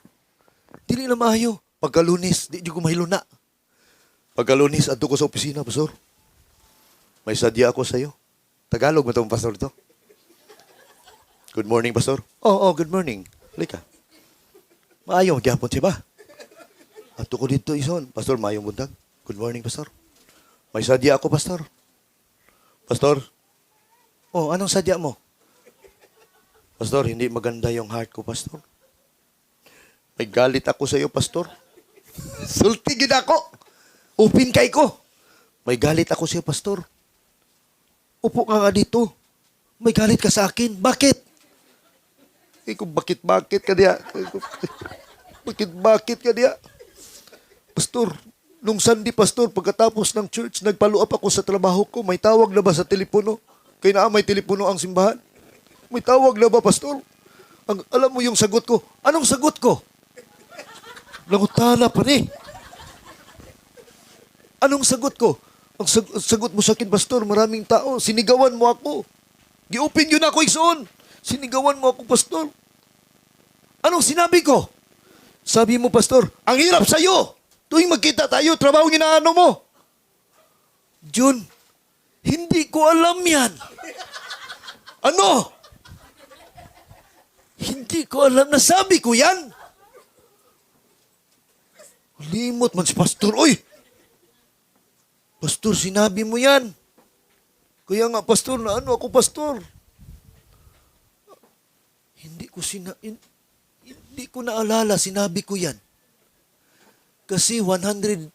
Dili na maayo. Pagka-Lunes, di ko mahilo na. Pagka-Lunes, adto ko sa opisina, pastor. May sadya ako sa'yo. Tagalog ba itong pastor ito? Good morning, pastor. Oh, good morning. Halika. Maayo, magyapon siya ba? Adto ko dito, ison. Pastor, maayong buntag. Good morning, pastor. May sadya ako, pastor. Pastor? Oh, anong sadya mo? Pastor, hindi maganda yung heart ko, pastor. May galit ako sa iyo, pastor. Sultigin ako. Upin kay ko. May galit ako sa iyo, pastor. Upo ka nga dito. May galit ka sa akin. Bakit? Kung bakit ka diya? Bakit ka diya? Pastor, nung Sunday, pastor, pagkatapos ng church, nagpaluap ako sa trabaho ko. May tawag na ba sa telepono? Kaya na may telepono ang simbahan. May tawag na ba, pastor? Alam mo yung sagot ko. Anong sagot ko? Nangutana pa ni. Anong sagot ko? Ang sagot mo sa akin, pastor, maraming tao. Sinigawan mo ako. Giupin yun ako, igsoon. Sinigawan mo ako, pastor. Anong sinabi ko? Sabi mo, pastor, ang hirap sa'yo. Tuwing magkita tayo, trabaho ginaano mo. Jun, hindi ko alam yan. Ano? Hindi ko alam na sabi ko yan. Limot man si pastor. Oy! Pastor, sinabi mo yan. Kaya nga, pastor, na ano ako, pastor? Hindi ko naalala, sinabi ko yan. Kasi 125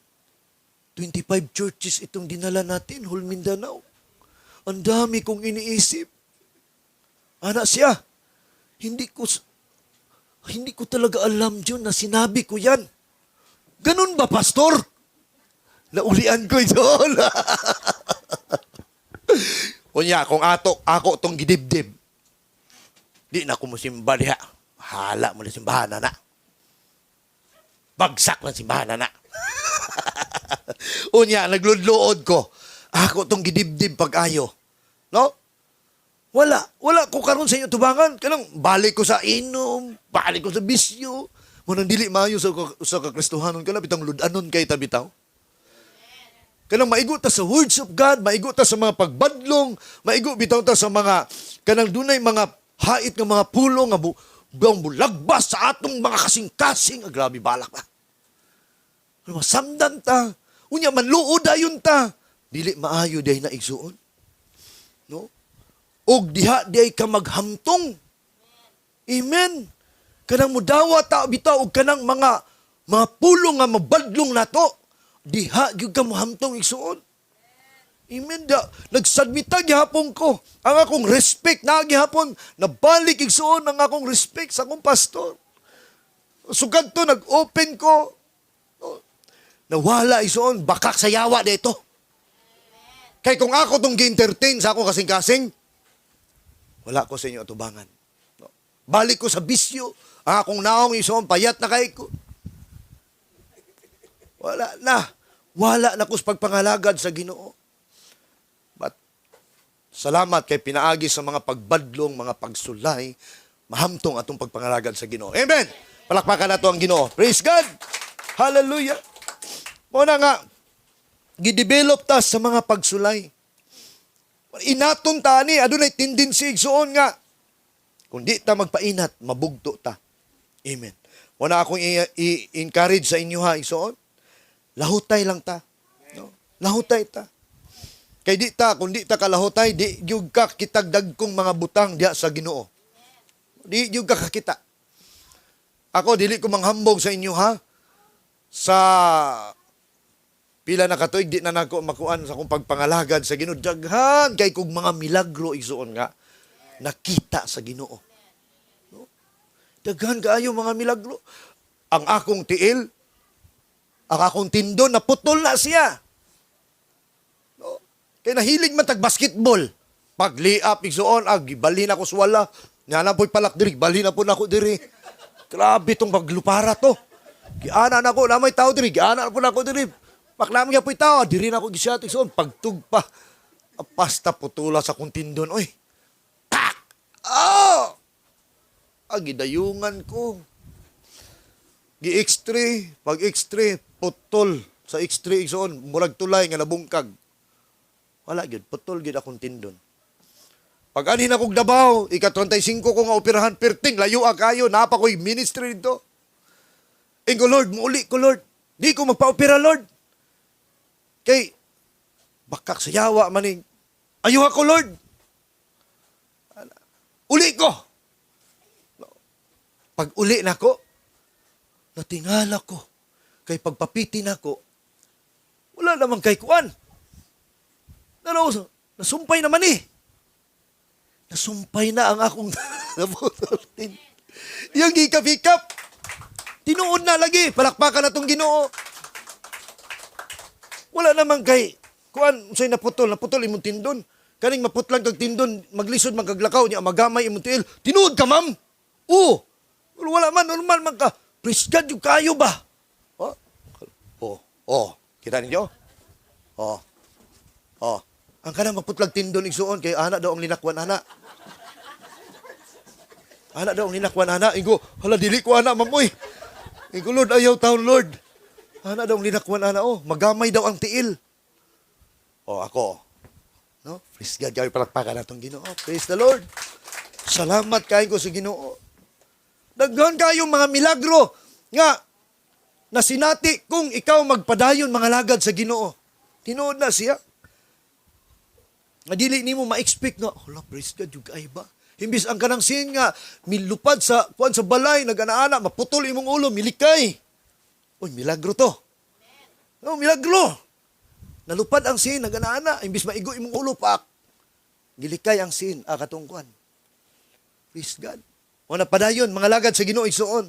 churches itong dinala natin, whole Mindanao. Ang dami kong iniisip. Anak siya, hindi ko talaga alam John na sinabi ko yan. Ganun ba, pastor? Naulian ko yun. Kunya, kung ako tong gidibdib, di na ko mo simba diha. Hala mo na simbahan na. bagsak ng simbahan na. Unya, nagludlood ko. Ako tong gidibdib pag-ayo. No? Wala ko karon sa inyo tubangan. Kanang balik ko sa inom, balik ko sa bisyo. Munang dili maayo sa kakristohanon kana bitang ludanon kay tabitaw. Kanang maigo ta sa words of God, maigo ta sa mga pagbadlong, maigo bitaw ta sa mga kanang dunay mga hait nga mga pulo nga bulagbas sa atong mga kasing-kasing. Grabe balak ba. Masamdan ta. Unya manluod ayon ta. Dili maayo day na igsuon. No? Og diha diay ka maghamtong. Amen. Kanang mudawa ta bitaw og kanang mga pulo nga mabadlong nato. Diha gyud ka mohamtong igsuon. Amen. Nagsadmita gihapon ko. Ang akong respect na gihapon, nabalik igsuon ang akong respect sa akong pastor. Sugad to nag-open ko. Nawala igsuon, bakak sa yawa dito. Kay kung ako tong gi-entertain sa akong kasing-kasing, wala ko sa inyo atubangan. Balik ko sa bisyo, ang akong naong igsuon, payat na kay ko. Wala na. Wala na ko sa pagpangalagad sa Ginoo. But, salamat kay pinaagi sa mga pagbadlong, mga pagsulay, mahamtong atong pagpangalagad sa Ginoo. Amen! Palakpakan nato ang Ginoo. Praise God! Hallelujah! Muna nga, gidevelop ta sa mga pagsulay. Inaton ta ni, adunay tendency igsuon nga. Kung di ta magpainat, mabugto ta. Amen. Muna akong i-encourage sa inyo ha, igsuon. Lahutay lang ta. No? Lahutay ta. Kay di ta, kung di ta kalahutay, di yung ka kitagdag kong mga butang diya sa Ginoo. Di yung ka kakita. Ako, dili ko manghambog sa inyo ha. Sa pila na katuig, di na nako makuan sa kong pagpangalagad sa Ginoo. Daghan kay kog mga milagro igsuon nga nakita sa Ginoo. No? Daghan kaayo mga milagro. Ang akong tiil, ang akong tindon, naputol na siya. No? Kaya nahilig man tag-basketball. Pag-lay-up, igsuon, gibalhin ako sa wala. Nga na po'y palak diri, balhin na po na ako diri. Grabe tong paglupara to. Giana na ko, namay tao diri, giana na po na ako diri. Paklaman nga po'y tao, diri na ako gisya, igsuon, pagtugpa. Pasta putula sa kong tindon, oy. Tak! Oh! Gidayungan ko. Gi-X3, pag X3, putol sa X3 igsoon, murag tulay nga nabungkag. Wala gyud, putol gyud akong tindon. Pag anin akong Davao, ika-35 ko nga operahan, perting layo kayo, napa ko'y ministry dito. Ingo Lord, muuli ko Lord. Di ko magpa-opera Lord. Kay bakak sa yawa maning. Ayaw ako Lord. Uli ko. Pag uli na ko, natingala ko. Kay pagpapiti na ko, wala namang kay kuan. Nasumpay naman eh. Nasumpay na ang akong nabutol. Yung gikap-hikap. Tinuod na lagi. Palakpakan na itong Ginoo. Wala namang kay kuan, sa'y naputol imong tindon. Kaning maputlang kag tindon, maglisod magkaglakaw niya, magamay imong tiil. Tinuod ka, ma'am? Oo. Wala man, normal man ka. Praise God, yung kayo ba? Kita ninyo? Ang kanang maputlag tindon igsuon kay ana daw ang linakwan ana. Ana daw ang linakwan ana. Ingo, hala dili ko ana mamoy. Ingo Lord, ayaw taon Lord. Ana daw ang linakwan ana magamay daw ang tiil. Ako. No? Praise God, gawin palakpakan natong Ginoo. Praise the Lord. Salamat kayo ko sa Ginoo. Daghan kayo mga milagro nga na sinati kung ikaw magpadayon mga lagad sa Ginoo. Tinuod na siya. Dili nimo ma-expect nga, hala, praise God, yung ay ba? Himbis ang kanang sin nga, milupad sa kuan sa balay, nag-ana-ana, maputol imong ulo, milikay. Uy, milagro to. No, milagro. Nalupad ang sin, nag-ana-ana, himbis maigo imong ulo, pak. Gilikay ang sin, katong kuan. Praise God. O napadayon, mga lagad sa Ginoo igsuon.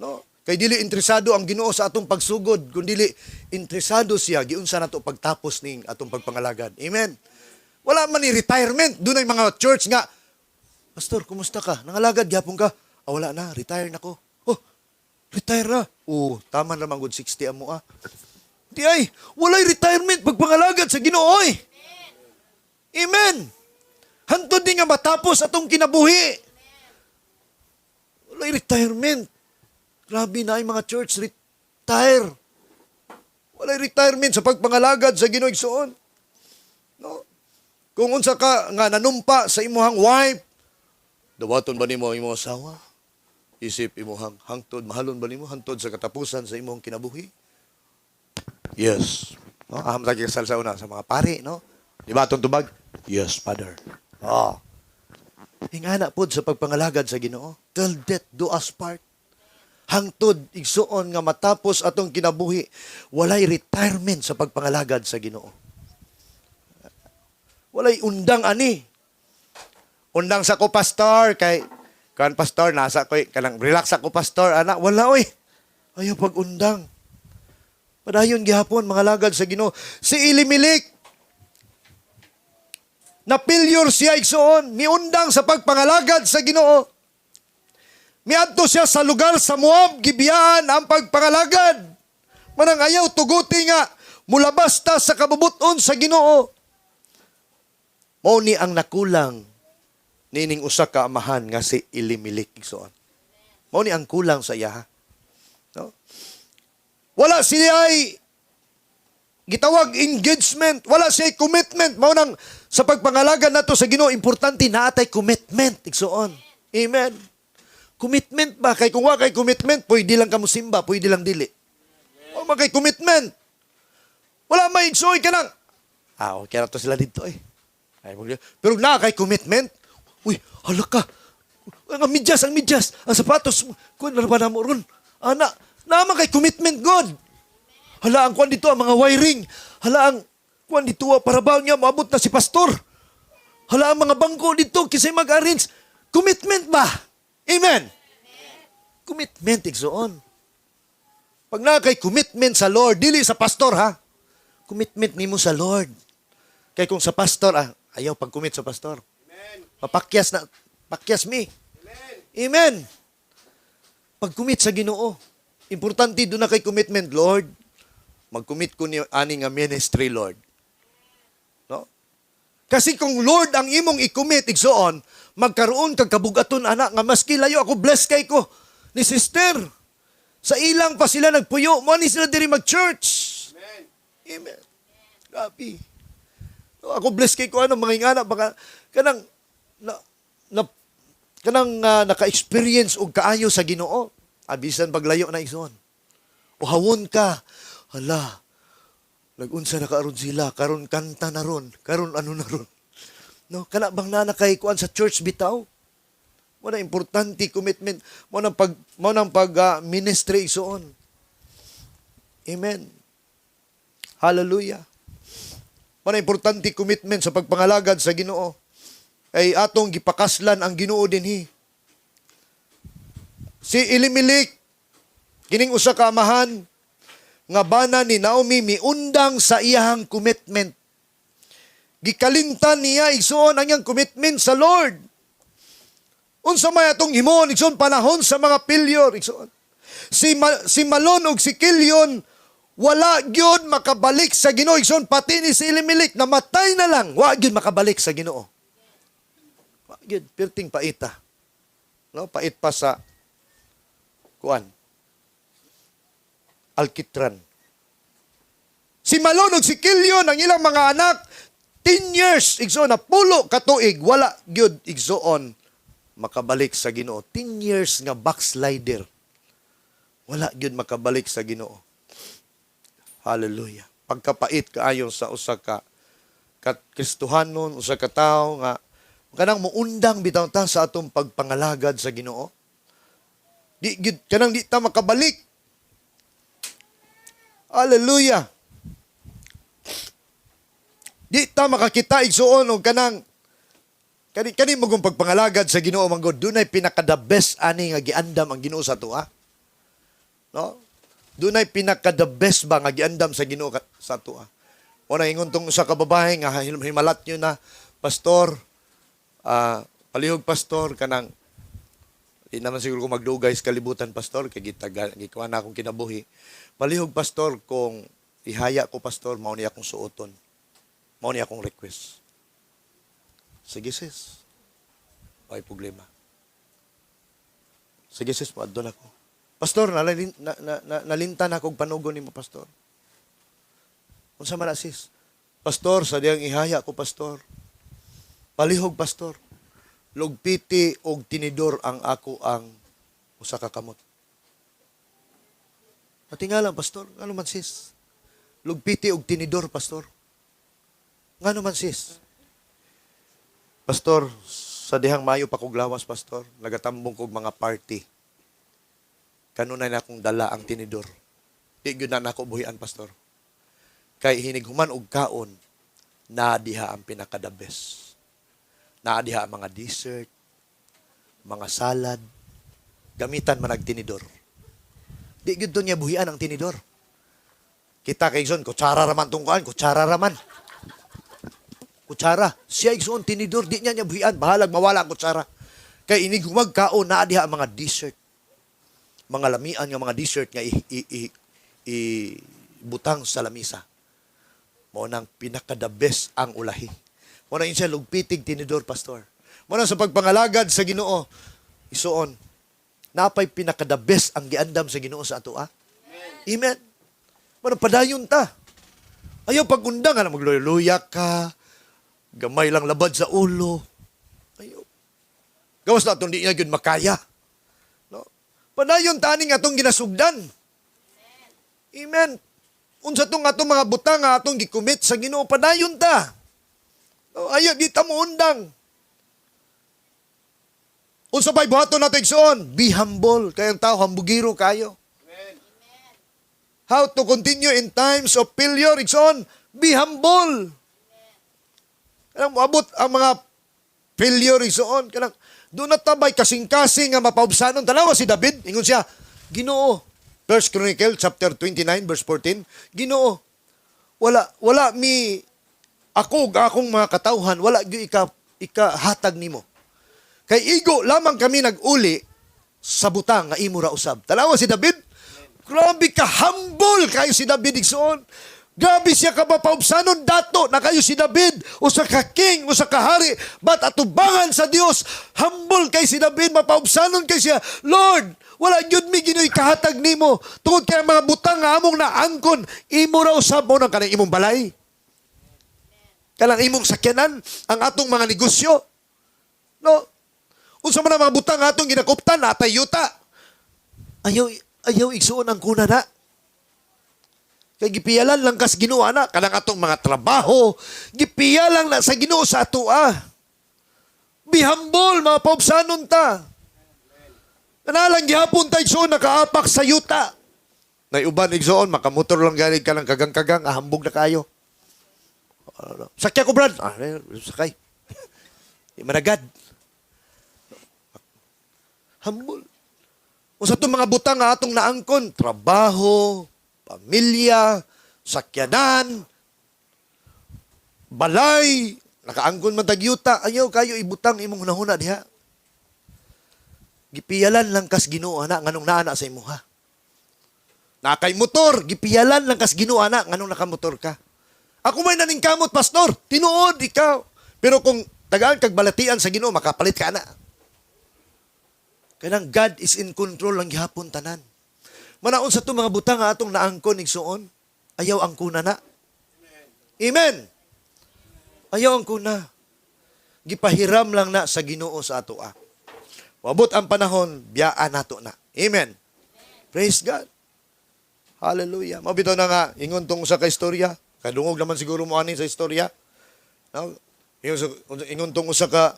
No? Kay dili interesado ang Ginoo sa atong pagsugod, kun dili interesado siya giunsa nato pagtapos ning atong pagpangalagad. Amen. Wala man ni retirement. Dunay mga church nga, Pastor, kumusta ka? Nangalagad gyapon ka? Wala na, retire na ko. Retire na. Oo, tama naman good 60 amo ah. Di ay, walay retirement pagpangalagad sa Ginoo oy. Amen. Hantod di nga matapos atong kinabuhi. Walay retirement. Grabe na ay mga church, retire. Walay retirement sa pagpangalagad sa Ginoo igsoon. No? Kung unsa ka nga nanumpa sa imuhang wife, dawaton ba nimo ang imong asawa? Isip imuhang hangtod, mahalon ba nimo hangtod sa katapusan sa imong kinabuhi? Yes. No? Aham lagi kasal sa una sa mga pari, no? Di ba atong tubag? Yes, Father. Oh. Ingana pod sa pagpangalagad sa Ginoo. Till death do us part. Hangtod igsuon nga matapos atong kinabuhi, walay retirement sa pagpangalagad sa Ginoo. Walay undang ani. Undang sa ko pastor kay kan pastor nasa ko kanang relax ako pastor ana wala oy. Ayaw pag-undang. Padayon gihapon mga lagad sa Ginoo. Si Elimelech na failure siya igsuon, niundang sa pagpangalagad sa Ginoo. Miadto siya sa lugar sa Moab, gibiyaan ang pagpangalagad. Manang ayaw tuguti nga, mulabas ta sa kabubuton sa Ginoo. Mao ni ang nakulang nining usa ka amahan nga si Elimelech igsuon. Mao ni ang kulang sa iya. No? Wala siya ay gitawag engagement, wala siya commitment. Mao nang sa pagpangalaga nato sa Ginoo importante naatay commitment igsuon. Amen. Commitment ba kay kung wa kay commitment, pwede lang ka musimba, pwede lang dili. O kay commitment. Wala may igsoy ka lang. Okay na to sila dito eh. Pero na kay commitment, uy, hala ka. Ang medyas, ang sapatos, kuan na ba na mo ron? Ana, naman kay commitment God. Hala ang kuan dito, ang mga wiring. Hala ang kuan dito, para ba niya maabot na si pastor. Hala ang mga bangko dito, kisay mag-arrange. Commitment ba? Amen. Commitment, igsoon. Pag na kay commitment sa Lord, dili sa pastor ha. Commitment nimo sa Lord. Kay kung sa pastor, ayaw pag-commit sa pastor. Amen. Pakyas mi. Amen. Amen. Pag-commit sa Ginoo. Importante doon na kay commitment, Lord. Mag-commit ko ni ani nga ministry, Lord. No? Kasi kung Lord ang imong i-commit, igsoon, magkaroon kag kabugaton anak nga maski layo ako blessed kay ko ni sister. Sa ilang pa sila nagpuyo, mo ni sila diri mag-church. Amen. Amen. Grabe. No, ako blessed kay ko mga ingana baka kanang naka-experience og kaayo sa Ginoo. Abisan paglayo na ison. O hawon ka. Hala. Nag-unsa na karon sila, karon kanta na ron, karon ano na ron. No, kana bang na kay kuan sa church bitaw? Mo na importante commitment, mo nang ministry isuon. Amen. Hallelujah. Mo na importante commitment sa pagpangalagad sa Ginoo. Ay atong gipakaslan ang Ginoo dinhi. Si Elimelech kining usa ka amahan nga bana ni Naomi miundang sa iyang commitment. Gikalintan niya igsuon ang iyang commitment sa Lord. Unsa may atong himon igsuon panahon sa mga failure igsuon. Si Malon ug si Kilyon wala gyud makabalik sa Ginoo igsuon pati ni si Elimelech namatay na lang wa gyud makabalik sa Ginoo. Wa gyud perting paita. No, pait pa sa kuan. Alkitran. Si Malon ug si Kilyon ang ilang mga anak 10 years igsoon na pulo ka tuig wala gyud igsoon makabalik sa Ginoo. 10 years nga backslider. Wala gyud makabalik sa Ginoo. Hallelujah. Pagkapait kaayo sa usa ka Kristohanon, usa ka tawo nga kanang muundang bitaw ta sa atong pagpangalagad sa Ginoo. Di gyud kanang di ta makabalik. Hallelujah. Di ta makakita igsuon og kanang kani mo gong pagpangalagad sa Ginoo man God dunay pinaka the best ani nga giandam ang Ginoo sa tuwa. No? Dunay pinaka the best ba nga giandam sa Ginoo sa tuwa. O na ingon tong usa ka babae nga himalat nyo na pastor palihog pastor kanang Di naman siguro ko magdugay sa kalibutan, pastor, kay gikuha na akong kinabuhi. Palihog, pastor, kung ihaya ko, pastor, mao niya akong suoton. Mao niya akong request. Sige, sis. May problema. Sige, sis, maadon ako. Pastor, nalintan ako panugon ni mo, pastor. Unsa man na, sis? Pastor, sa diyang ihaya ko, pastor. Palihog, pastor. Lugpiti og tinidor ang ako ang usa ka kamot. Matingalan, pastor. Ano man, sis? Lugpiti og tinidor, pastor. Ngano man, sis? Pastor, sa dihang Mayo pa kog lawas, pastor. Nagatambong kog mga party. Kanunay na akong dala ang tinidor. Di gyud na nako buhian, pastor. Kay hinighuman og kaon, na diha ang pinaka-the best. Na diha ang mga dessert, mga salad, gamitan man og tinidor. Di gyud to niya buhian ang tinidor. Kita kay Igsoon, kutsara raman tong kuan, kutsara raman. Kutsara. Siya Igsoon, tinidor, di niya buhian, bahalag mawala ang kutsara. Kay inigumag kaon, na diha ang mga dessert. Mga lamian nga mga dessert nga butang sa lamisa. Mo nang pinaka-the best ang ulahi. Mo nang siya lugpitig tinidor, pastor. Mo nang sa pagpangalagad sa Ginoo, isuon, napay pinaka-the best ang giandam sa Ginoo sa ato, ah? Amen. Mo nang padayon ta. Ayaw pagundang nga magluya ka, gamay lang labad sa ulo. Ayaw. Gawas na itong di niya yun makaya. No? Padayon tani nga itong ginasugdan. Amen. Unsa itong atong mga butang nga atong gikumit sa Ginoo, padayon ta. No? Ayaw, di ta mo undang. Unsa pa'y buhaton natin igsoon? Be humble. Kayang tao, hambugiro kayo. How to continue in times of failure, igsoon? Be humble. Kanang moabot ang mga failure igsoon. Kanang doon na tabay kasing-kasing nga mapaubsanon. Tanawa si David, ingon siya, Ginoo. 1 Chronicle chapter 29 verse 14, Ginoo, wala mi ako akong mga katawhan, wala gyud ikahatag nimo. Kay igo lamang kami nag-uli sa butang nga imo ra usab. Tanawa si David. Grabe ka humble kayo si David igsoon. Grabe siya ka mapaubsanon dato na kayo si David, usa ka king, usa ka hari, but atubangan sa Dios, humble kay si David, mapaubsanon kay siya. Lord, wala gyud mi ginoy kahatag nimo. Tungod kay mga butang nga among naangkon, imo ra usab mo nang kanang imong balay. Kanang imong sakyanan, ang atong mga negosyo. No? Unsa man ang mga butang nga atong ginakuptan, natay yuta. Ayaw igsuon ang kuna na. Kay gipiyalan lang kas Ginoo ana kanang atong mga trabaho, gipiyalan na sa Ginoo sa atoa. Be humble, mga paubsanon ta. Kanalang gihapon ta igsoon nakaapak sa yuta. Nay uban igsoon makamotor lang galing ka ng kagang-kagang, ahambog na kayo. Sakya ko brad. Sakay. Managad. Humble. Unsa itong mga butang nga atong naangkon, trabaho, pamilya, sakyanan, balay, nakaangkon man tagyuta, ayaw kayo ibutang imong hunahuna diha. Gipiyalan lang kas Ginoo ana nganong naana sa imuha. Nakay motor, gipiyalan lang kas Ginoo ana nganong nakamotor ka. Ako may naningkamot, pastor, tinuod ikaw. Pero kung tagaan kag balatian sa Ginoo, makapalit ka na. Kanang God is in control lang gihapon tanan. Manaon sa itong mga butang nga atong naangkon igsuon, ayaw ang kuna na. Amen. Ayaw ang kuna. Gipahiram lang na sa Ginoo sa atoa. Wabot ang panahon, biyaan nato na. Amen. Praise God. Hallelujah. Mabito na nga, ingon tong sa kaistorya. Kadungog naman siguro mo ani sa istorya. No? Ingon tong usa ka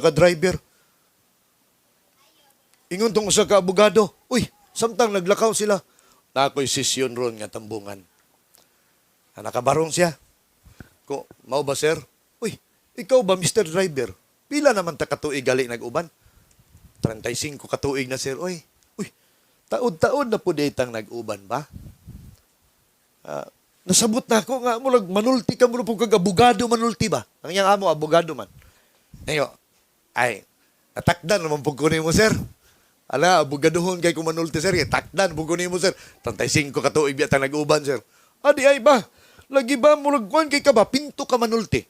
driver. Ingon tong usa ka abogado. Uy, samtang naglakaw sila. Na ako'y sisyon ron nga tambungan. Nakabarong siya. Ko, mao ba sir? Uy, ikaw ba Mr. Driver? Pila naman ta katuig gali nag-uban? 35 katuig na sir. Uy, taod-taod na po ditang nag-uban ba? Nasabot na ako nga, mulag manulti ka mo po kag abogado manulti ba? Ang yang amo, abogado man. Ayo, ay, Atakdan naman po kunin mo, sir. Ala, bugaduhon kay kumanulti, sir. Takdan po kunin mo, sir. 35 ka to, ibiyata nag-uban, sir. Adi ay ba? Lagi ba mo lagkuhan kay ka ba? Pinto ka manulti.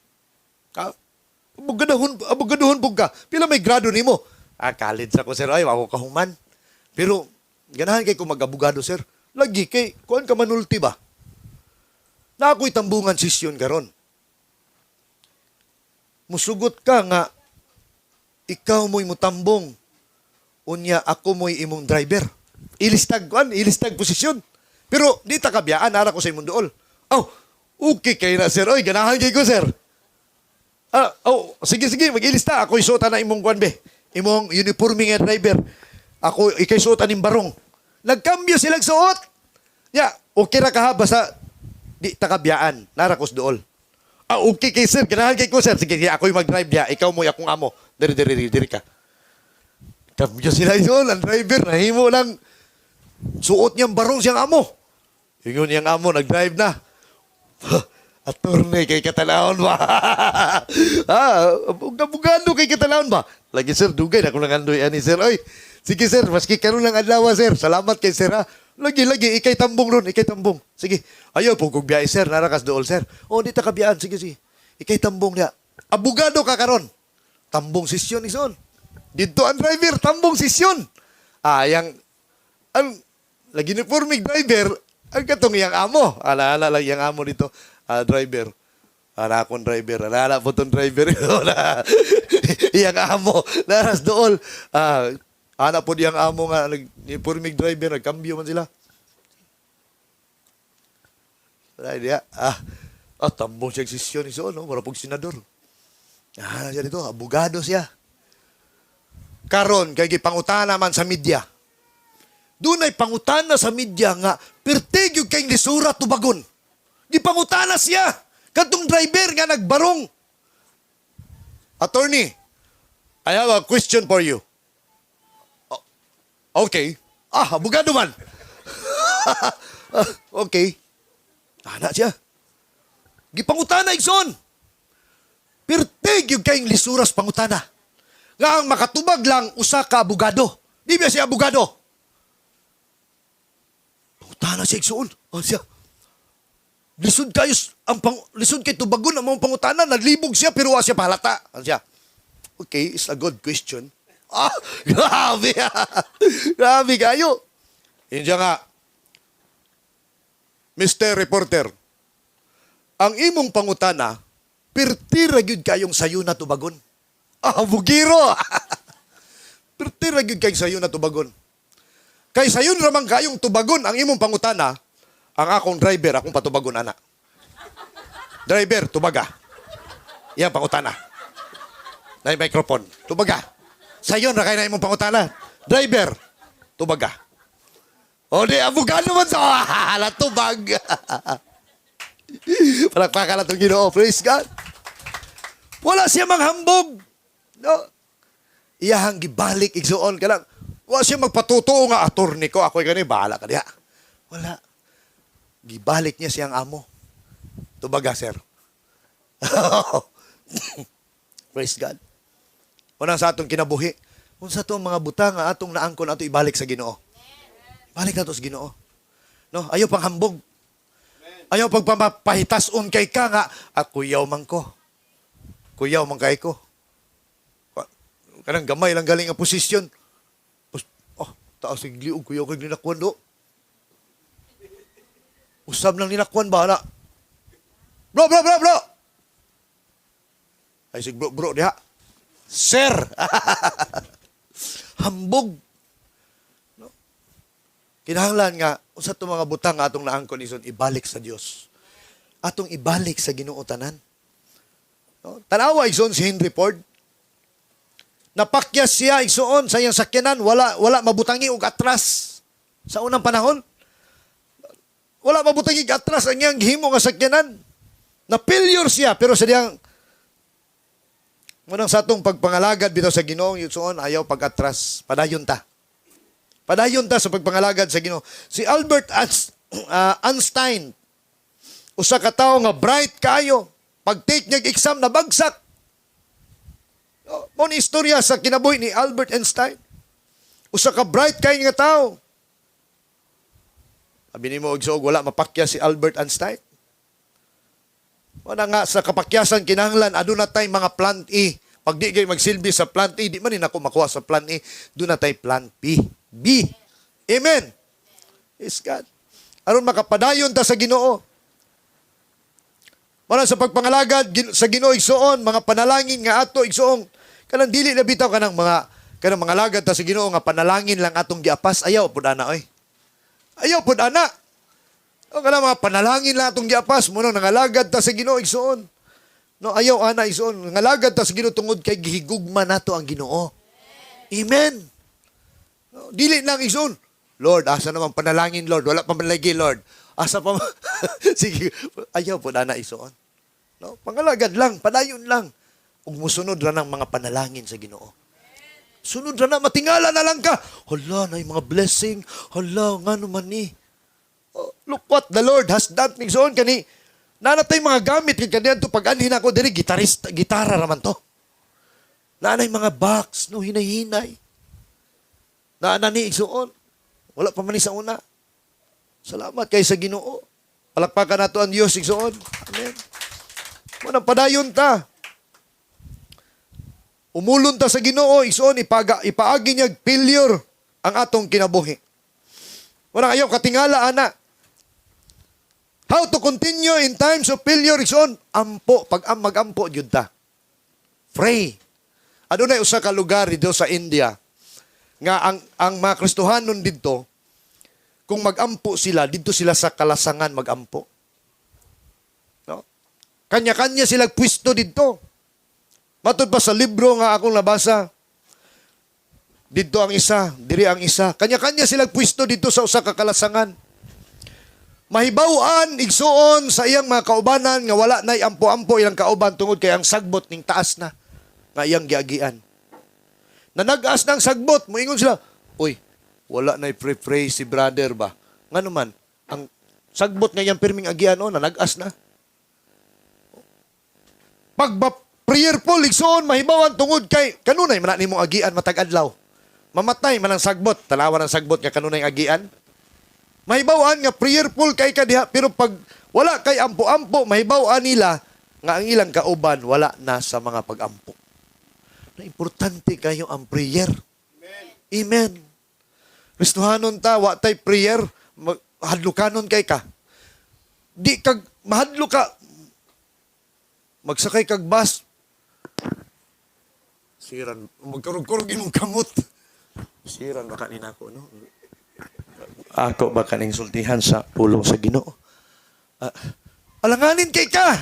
Bugaduhon po ka. Pila may grado ni mo? College ako, sir. Ay, ako kahuman. Pero, ganahan kay kung mag-abogado, sir. Lagi kay, kuhan ka manulti ba? Na ako'y tambungan sisyon karon. Musugot ka nga, ikaw mo'y mutambong. Unya, ako mo'y imong driver. Ilistag posisyon. Pero, di ta kabiyaan, nara ko sa imong dool. Okay kayo na, sir. Oy, ganahan kay ko, sir. Sige, mag-ilista. Ako'y suotan na imong kwan, be. Imong uniforme nga driver. Ako, ikay suotan ng barong. Nagkambyo silang suot. Okay ra ka ha, basta di takabiyaan. Narakos dool. Okay kay sir. Ganahan kay ko, sir. Sige, ako'y mag-drive niya. Ikaw mo'y akong amo. Diri ka. Kambyo sila yun. Ang driver, nahimo lang. Suot niyang barong siyang amo. Yung niyang amo, nag-drive na. Attorney kay katalahon ba? Abogado kay katalahon ba? Lagi sir, dugay na kung nangandoy ani sir. Oy, sige sir, maski karon lang adlaw sir. Salamat kay sir ha. Lagi, ikay tambong ron, ikay tambong. Sige, ayaw po kong biyay sir, narakas dool sir. Di ta kabiyaan, sige. Ikay tambong niya. Abogado ka karon. Tambong sisyon ison. Dito ang driver, tambong sisyon. Lagi ni forming driver, ang katong iyang amo. Ala lang iyang amo dito. Driver. Akong driver. Ala po itong driver. Iyang amo. Naras dool. Ana po diyang amo nga. Forming driver. Nagkambyo man sila. Tambong siya sisyon iso. No? Wala pong senador. Siya dito. Abogado siya. Karon kay gipangutana man sa media. Doon ay pangutana sa media nga, perteg yung kayong lisura tubagon. Gipangutana siya. Katong driver nga nagbarong. Attorney, I have a question for you. Okay. Abogado man. Okay. Ana siya. Gipangutana igsoon. Perteg yung kayong lisuras pangutana. Nga ang makatubag lang usa ka abogado. Di ba siya abogado? Pangutana siya igsoon. Siya. Lisod kay tubagon ang mga pangutana. Naglibog siya pero siya pahalata. Siya. Okay, it's a good question. Grabe. Grabe kayo. Yun siya nga. Mr. Reporter, ang imong pangutana, pertira gyud kayong sayo na tubagon. Bugiro. Pertira gyud kayong sayo na tubagon. Kay sayon ramang kayong tubagon ang imong pangutana, ang akong driver, akong patubagon, ana. Driver, tubaga. Yan, pangutana. Na yung microphone. Tubaga. Sayon, rakay na imong pangutana. Driver, tubaga. Di, abogado man sa tubag. Palakpakan na itong Ginoo. Praise God. Wala siya manghambog. No? Iyahang gibalik, igsuon ka lang. Wala siya magpatutuo nga, attorney ko. Ako'y gani, bahala ka diha. Wala. Gibalik niya siyang amo. Tubaga, sir. Praise God. Unang sa atong kinabuhi. Kung sa itong mga butang nga atong naangkon ato ibalik sa Ginoo. Balik na ito sa Ginoo. No? Ayaw pang hambog. Ayaw pagpapahitason kay ka nga, kuyaw man ko. Kuyaw man kay ko. Kanang gamay lang galing ang posisyon. Taas ang liog, kuyaw kay ninakwan do. Usab lang ninakwan ba, na? Bro! Ay, sig bro, diha. Sir! Hambog. No? Kinahanglan nga, usa to mga butang nga atong naangkon ison, ibalik sa Dios. Atong ibalik sa Ginoo tanan. No? Tanawa ison si Henry Ford. Napakyas siya igsuon sa iyang sakyanan, wala mabutangi og atras sa unang panahon. Wala mabutangi og atras ang iyang gihimo nga sakyanan. Na-failure siya pero sa diyang munang sa atong pagpangalagad bitaw sa Ginoo igsuon ayaw pag-atras, padayon ta. Padayon ta sa pagpangalagad sa Ginoo. Si Albert Einstein, usa ka tawo nga bright kayo, pag-take niya exam na bagsak. Mo ni istorya sa kinabuhi ni Albert Einstein. Usa ka bright kay nga tao. Sabi ni mo, wala mapakya si Albert Einstein. Wala nga sa kapakyasan kinahanglan, aduna tay mga plan E. Pag di kayo magsilbi sa plan E, di man ako makuha sa plan E, doon na tay plan B. B. Amen. Is God. Aron makapadayon ta sa Ginoo. Wala sa pagpangalagad sa Ginoo igsoon, mga panalangin nga ato igsoon. Kanang dili na bitaw kanang mga lagad ta sa Ginoo nga panalangin lang atong giapas, ayaw pud ana oy. Ayaw pud ana. O kanang mga panalangin lang atong giapas mo nang nangalagad ta sa Ginoo igsoon. No, ayaw ana igsoon, nangalagad ta sa Ginoo tungod kay gihigugma nato ang Ginoo. Amen. No, dili lang igsoon. Lord, asa naman panalangin, Lord? Wala pa man lagi, Lord. Asa pa sige, ayaw pud ana igsoon. No, pangalagad lang, padayon lang. Ug musunod ra ng mga panalangin sa Ginoo. Sunod ra na, matingala na lang ka. Hala, na mga blessing. Hala, nga naman ni. Oh, look what the Lord has done. Nigsoon kani, nanatay mga gamit. Kaya to pag anhin ako, diri, gitara raman to. Nanay mga box, no, hinay-hinay. Naanani, igsoon. Wala pa man sa una. Salamat kay sa Ginoo. Palakpakan nato ang Diyos, igsoon. Amen. Manang padayon ta. Umulon ta sa Ginoo, igsoon, ipaagi niya failure ang atong kinabuhi. Wala kayo katingala, ana. How to continue in times of failure, igsoon, ampo, mag-ampo, yun ta. Pray. Adunay usa ka lugar dito sa India, nga ang mga Kristohanon dito, kung mag-ampo sila, dito sila sa kalasangan mag-ampo. No? Kanya-kanya sila pwesto dito. Matod pa sa libro nga akong nabasa, dito ang isa, diri ang isa. Kanya-kanya silang pwesto dito sa usa ka kalasangan. Mahibaw-an, igsuon sa iyang mga kaubanan nga wala na'y ampo-ampo ilang kauban tungod kay ang sagbot ning taas na nga iyang giagian. Nanag-as ng sagbot, moingon sila, uy, wala na'y pray si brother ba? Nga naman, ang sagbot nga iyang pirming agian, nanag-as na. Prayerful, igsoon, mahibawan tungod kay kanunay man nimong agian matag adlaw. Mamatay man ang sagbot, talawan ang sagbot nga kanunay agian. Mahibawan nga prayerful kay kadiha, pero pag wala kay ampo-ampo, mahibawan nila nga ang ilang kauban wala na sa mga pag-ampo. Na importante kayo ang prayer. Amen. Amen. Kristohanon ta, wa tay prayer, hadlukanon kay ka. Di kag mahadlo ka, magsakay kag bus, siran, magkurog-kurog imong kamot. Siran baka ni nako, no? Ako baka ning sultihan sa pulong sa Ginoo. Alanganin kay ka.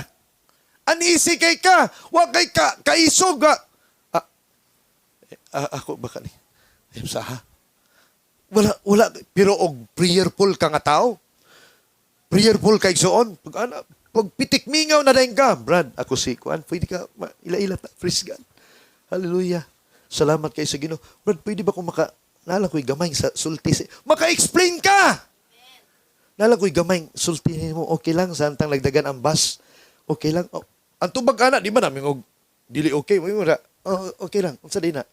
Anisi kay ka. Wa kay ka kaisog. Ako baka ni. Saha. Wala pero og prayerful ka nga tao. Prayerful kay soon. Pag pitik mingaw na dayon ka, Brad, ako si Kuan, pwede ka ila-ila ta, praise God. Hallelujah. Salamat kay sa Ginoo. Brad, pwede ba kung nala ko'y gamay sa sulti? Maka-explain ka! Nala ko'y gamay, sulti mo, okay lang, santang lagdagan ang bus. Okay lang. Oh, ang tubag ana, di ba namin, dili okay? Okay lang, unsa di na.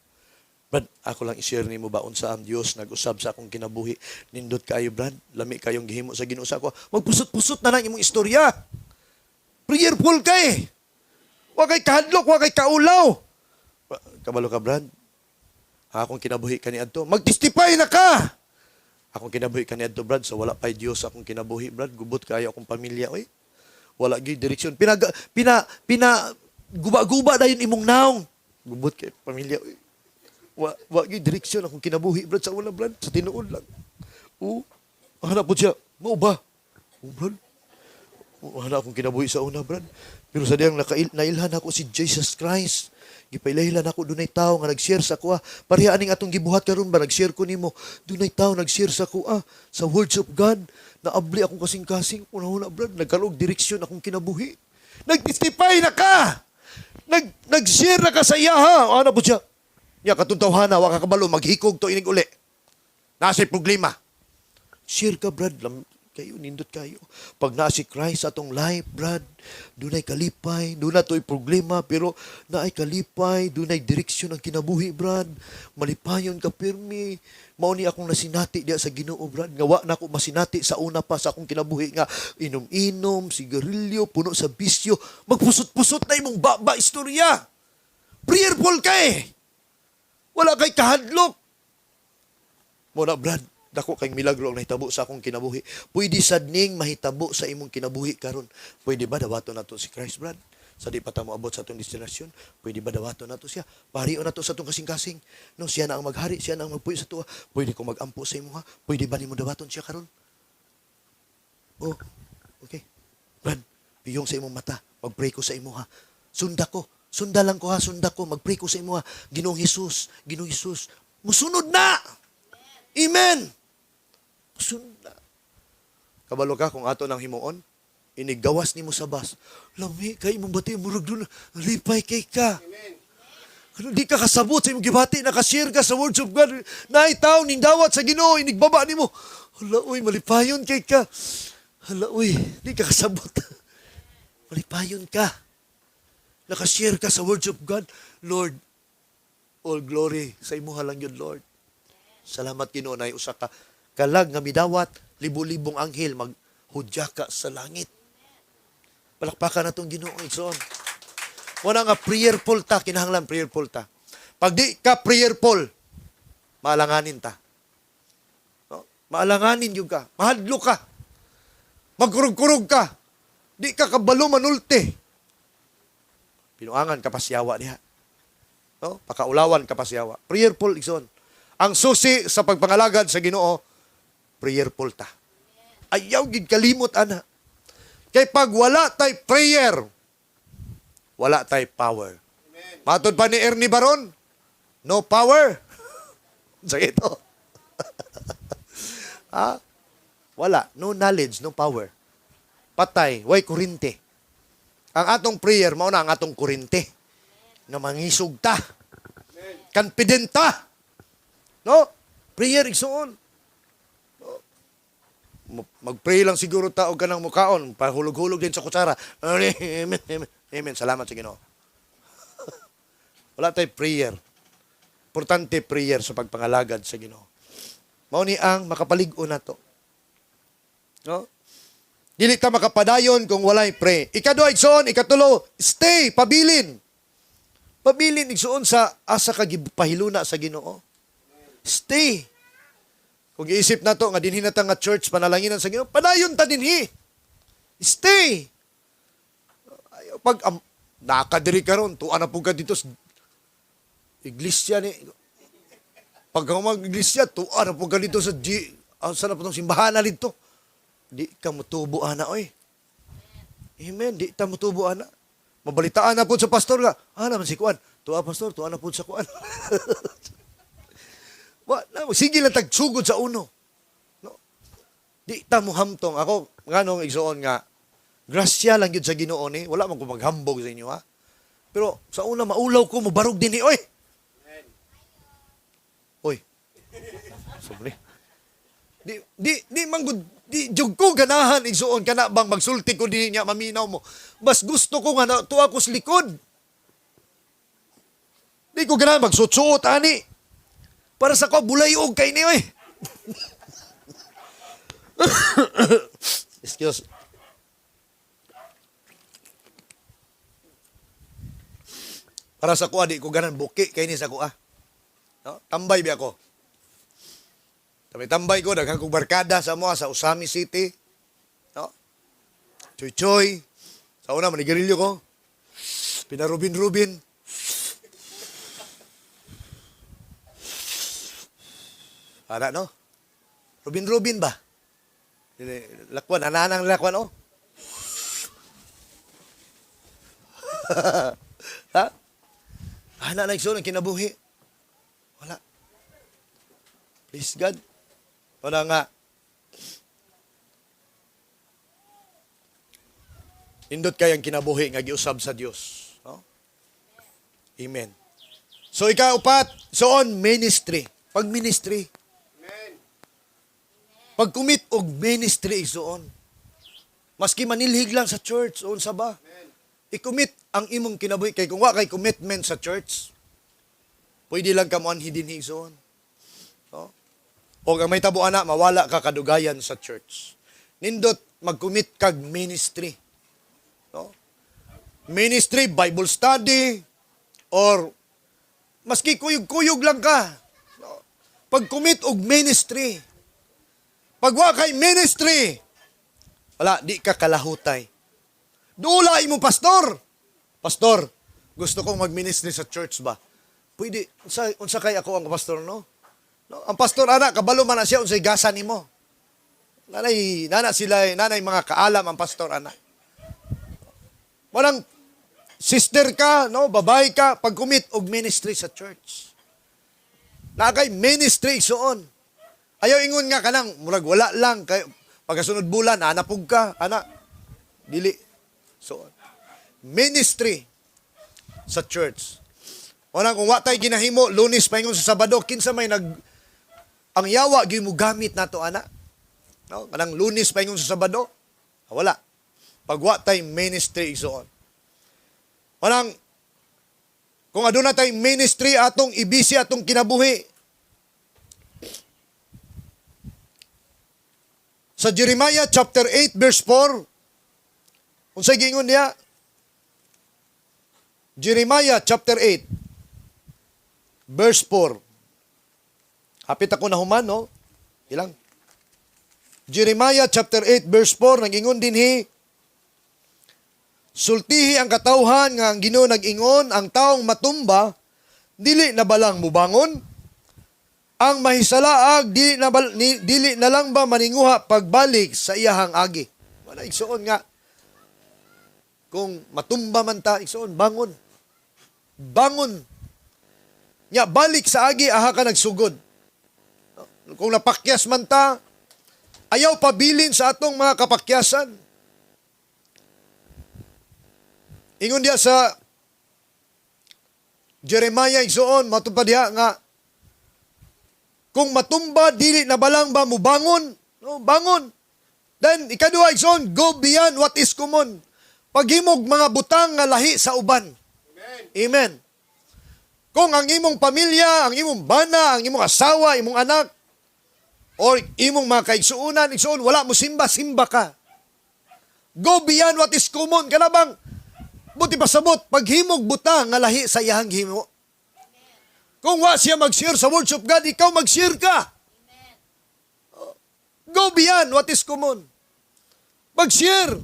Brad, ako lang i-share ni mo ba unsa ang Dios nag-usab sa akong kinabuhi. Nindot kayo, Brad. Lami kayong gihimo sa Ginoo sa ako. Magpusot-pusot na lang imong istorya. Prayerful kay. Wa kay kahadlok, wa kay kaulaw. Kabalo ka, Brad. Akong kinabuhi kaniadto. Mag-testify na ka. Akong kinabuhi kaniadto, Brad. So wala pay Dios akong kinabuhi, Brad. Gubot kayo akong pamilya, oy. Wala gyud direksyon. Guba-guba dayon imong naong. Gubot kay pamilya, oy. Wa gyud direksyon akong kinabuhi, Brad, sa una, Brad. Sa tinuod lang. Hanap po siya. Mo ba? Brad. Wala akong kinabuhi sa una, Brad. Pero sa diyang nailhan ako si Jesus Christ. Gipailahilan ako, dunay tao nga nag-share sa kuha. Pareha aning atong gibuhat karon ba, nag-share ko nimo. Dunay tao nag-share sa kuha. Sa words of God. Naabli akong kasing-kasing. Una-una, Brad. Nagkalog direksyon akong kinabuhi. Nag-testify na ka! Nag-share na ka sa iya, ha? Ano po siya? Ya, katuntawhana, wakakabalo, maghikog to inig uli. Nasa'y problema. Share ka, Brad. nindot kayo. Pag naa si Christ sa atong life, Brad, dunay kalipay, duna to'y problema, pero naay kalipay, dunay direksyon ang kinabuhi, Brad. Malipayon ka pirmi. Mao ni akong nasinati diya sa Ginoo, Brad. Ngawa na ako masinati sa una pa sa akong kinabuhi nga inom-inom, sigarilyo, puno sa bisyo. Magpusot-pusot na imong baba istorya. Prayerful ka eh. Wala kay kahadlok. Muna, Brad, dako kay milagro ang nahitabo sa akong kinabuhi. Pwede sadning mahitabo sa imong kinabuhi karon. Pwede ba dawaton nato si Christ, Brad? Sa di pa ta moabot sa atong destinasyon, pwede ba dawaton nato siya? Parion nato sa atong kasing-kasing. No, siya na ang maghari, siya na ang magpuyo sa tuwa. Pwede ko magampo sa imo ha? Pwede ba nimo dawaton siya karon? Oh, okay. Brad, piyong sa imong mata. Mag-pray ko sa imo ha. Sunda ko. Sunda lang ko ha, sunda ko. Mag-pray ko sa imo ha. Ginoong Hesus, Ginoong Hesus. Musunod na! Amen! Sunda. Kabalo ka kung ato nang himuon, inigawas ni mo sa bus. Lami, kay mong bati, murag doon, lipay kay ka. Amen. Ano, di ka kasabot sa imong gibati, nakashare ka sa words of God, naitaw, nindawat sa Ginoo, inigbaba ni mo. Hala, uy, malipayon kay ka. Hala, uy, di ka kasabot. Malipayon ka. Nakashare ka sa words of God. Lord, all glory sa imo lang yun, Lord. Salamat Ginoo na usa ka kalag nga midawat, libo-libong anghel maghudya ka sa langit. Palakpakan natong Ginoo igsoon. Wala nga prayerful ta, kinahanglan prayerful ta. Pag di ka prayerful, maalanganin ta. No? Maalanganin yung ka, mahadlo ka, magkurug-kurug ka, di ka kabalo manulti. Pinuangan ka pasyawa niya. No? Pakaulawan ka pasyawa. Prayerful igsoon. Ang susi sa pagpangalagad sa Ginoo, prayerful ta. Ayaw gid kalimot ana. Kay pag wala tay prayer, wala tay power. Matod pa ni Ernie Baron, no power. Sa ito. Ha? Wala, no knowledge, no power. Patay, way kurinte. Ang atong prayer mao na ang atong kurinte. Na mangisog ta. Confident ta. No? Prayer, igsoon. No? Mag-pray lang siguro tao ka ng mukaon. Pahulog-hulog din sa kutsara. Amen, amen, amen. Salamat sa Ginoo. Wala tayo prayer. Importante prayer sa pagpangalagad sa Ginoo. Mao ni ang makapalig-o na to. No? Dili ta makapadayon kung walay pray. Ikadua, igsoon. Ikatulo, stay, pabilin. Pabilin, igsoon sa asa ka pahiluna sa Ginoo. Stay. Kung iisip na to, nga dinhi na ta nga church, panalanginan sa Ginoo, padayon ta dinhi. Stay. Pag nakadiri ka ron, tuwa na po ka dito sa iglesia ni. Pag mag-iglesia, tuwa na po ka dito sa saan na po itong simbahan na dito. Di ka mutubo, ana, oy. Amen. Di ka mutubo, ana. Mabalitaan na po sa pastor nga. Naman si Kuan. Tuwa, pastor, tuwa na po sa Kuan. Sige lang tagsugod sa uno. No? Di ta mo hamtong. Ako, nganong igsoon nga, grasya lang yun sa Ginoo ni. Wala man ko maghambog sa inyo, ha? Pero sa una, maulaw ko, mabarog din ni, oy! Oy. Sobre. Di manggod, di jug ko ganahan, igsoon ka na bang magsulti ko din niya, maminaw mo. Bas gusto ko nga na tuwa ko sa likod. Di ko ganahan, magsuot-suot, ani. Para sa ko, bulayog kay niyo eh. Excuse. Para sa ko, di ko ganan buki kay ni sa ko, No? Tambay bi ako. Tambay ko, daghang kong barkada sa mga, sa Usami City. No? Choy-choy. Sa una, manigarilyo ko. Pinarubin-rubin. Para, no? Rubin-rubin ba? Lakwan, ananang lakwan, oh. Ha? Hana na igsoon ang kinabuhi. Wala. Please God. Wala nga. Indot kayang kinabuhi nga giusab sa Dios. No? Amen. So, ikaupat, soon, ministry. Pag-ministry. Pag-commit og ministry igsoon. Maski manilhig lang sa church, unsa ba? I-commit ang imong kinabuhi. Kay kung wa kay commitment sa church, pwede lang ka mo anhidin igsoon. No? O ang may tabo ana, mawala ka kadugayan sa church. Nindot, mag-commit kag ministry. No? Ministry, Bible study, or maski kuyog-kuyog lang ka. No? Pag-commit og ministry. Pagwa kay ministry, wala, di ka kalahutay. Dula mo, pastor. Pastor, gusto kong mag-ministry sa church ba? Pwede, unsa kay ako ang pastor, no? No, ang pastor ana kabalo man na siya unsay gasa nimo. Nanay mga kaalam ang pastor ana. Walang sister ka, no, babae ka, pag-commit og ministry sa church. Na kay ministry suon. Ayaw ingon nga kanang murag wala lang kay pagkasunod bulan anapog ka, ana. Dili. Suon. Ministry sa church. Wala kung wa tay ginahimo Lunes paingon sa Sabado kinsa may ang yawa gyud mo gamit nato ana. No, kanang Lunes paingon sa Sabado. Wala. Pag wa tay ministry igsoon. Walang kung aduna tay ministry atong ibisi atong kinabuhi. Sa Jeremiah chapter 8 verse 4, unsay giingon niya? Jeremiah chapter 8 verse 4. Hapit ako na human, no? Ilang? Jeremiah chapter 8 verse 4, nag-ingon dinhi, sultihi ang katawhan nga ang Ginoo nag-ingon, ang taong matumba, dili na balang mubangon? Ang mahisalaag, dili na lang ba maninguha pagbalik sa iyahang agi? Wala, igsoon nga. Kung matumba man ta, igsoon, bangon. Bangon. Nya, balik sa agi, aha ka nagsugod. Kung napakyas man ta, ayaw pabilin sa atong mga kapakyasan. Ingon diya sa Jeremiah, igsoon, matupad diya nga, kung matumba, dili na balang ba mo bangon? No, bangon. Then, ikaduha, igsoon, go beyond what is common. Paghimog mga butang nga lahi sa uban. Amen. Amen. Kung ang imong pamilya, ang imong bana, ang imong asawa, imong anak, or imong mga kaigsuunan, igsuon, wala mo simba ka. Go beyond what is common. Kanabang, buti pasabot, paghimog butang nga lahi sa iyang himo. Kung wa siya mag-share sa words of God, ikaw mag-share ka. Go beyond what is common. Mag-share.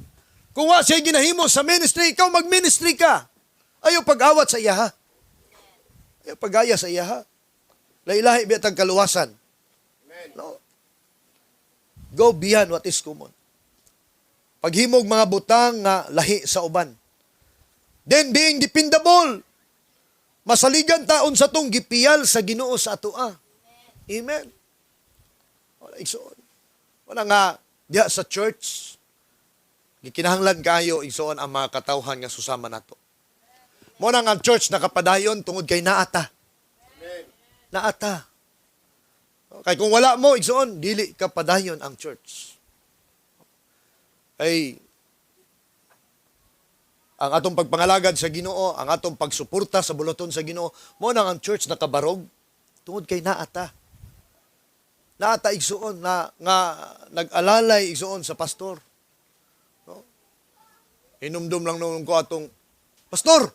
Kung wa siya ginahimo sa ministry, ikaw mag-ministry ka. Ayaw pag-awat sa iya, ha? Ayaw pag-aya sa iya, ha? Lailahi biyatang kaluwasan. No. Go beyond what is common. Paghimog mga butang nga lahi sa uban. Then being dependable. Masaligan taon sa tong gipiyal sa Ginoo sa atoa. Amen. Wala igsoon. Wala nga diha sa church gikinahanglan kayo igsoon ang mga katawhan nga susama nato. Mo nang ang church nakapadayon tungod kay naata. Amen. Naata. Kay kung wala mo igsoon dili ka padayon ang church. Ay ang atong pagpangalagad sa Ginoo, ang atong pagsuporta sa bulaton sa Ginoo, mo nang ang church nakabarog tungod kay naata. Naata igsuon na nga nag-alalay igsuon sa pastor. No? Inumdum lang nung ko atong pastor.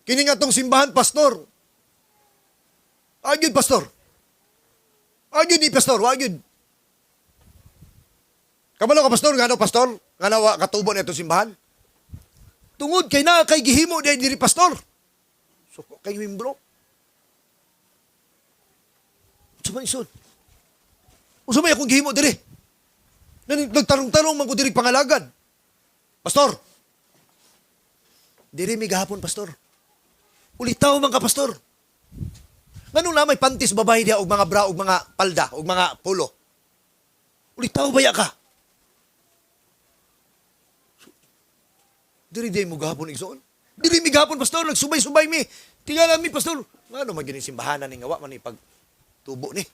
Kini nga atong simbahan pastor. Agyud pastor. Agyud ni pastor, agyud. Kabalo ka pastor, ngano pastor? Ngano katubo ni atong simbahan? Tungod kay na kay gihimo diri pastor. So kay membro. Sumay son. Usumay akong gihimo diri. Nagtarong-tarong man ko diri pangalagad. Pastor. Diri mi gahapon pastor. Ulitaw man ka pastor. Nganong na may pantis babae diha og mga bra og mga palda og mga polo. Ulitaw baya ka. Diri mo gahapon igsoon. Diri mi gahapon pastor nagsubay-subay mi. Tingala mi pastor. Ngano man gini simbahanan ni ngawa man ni pag tubo ni.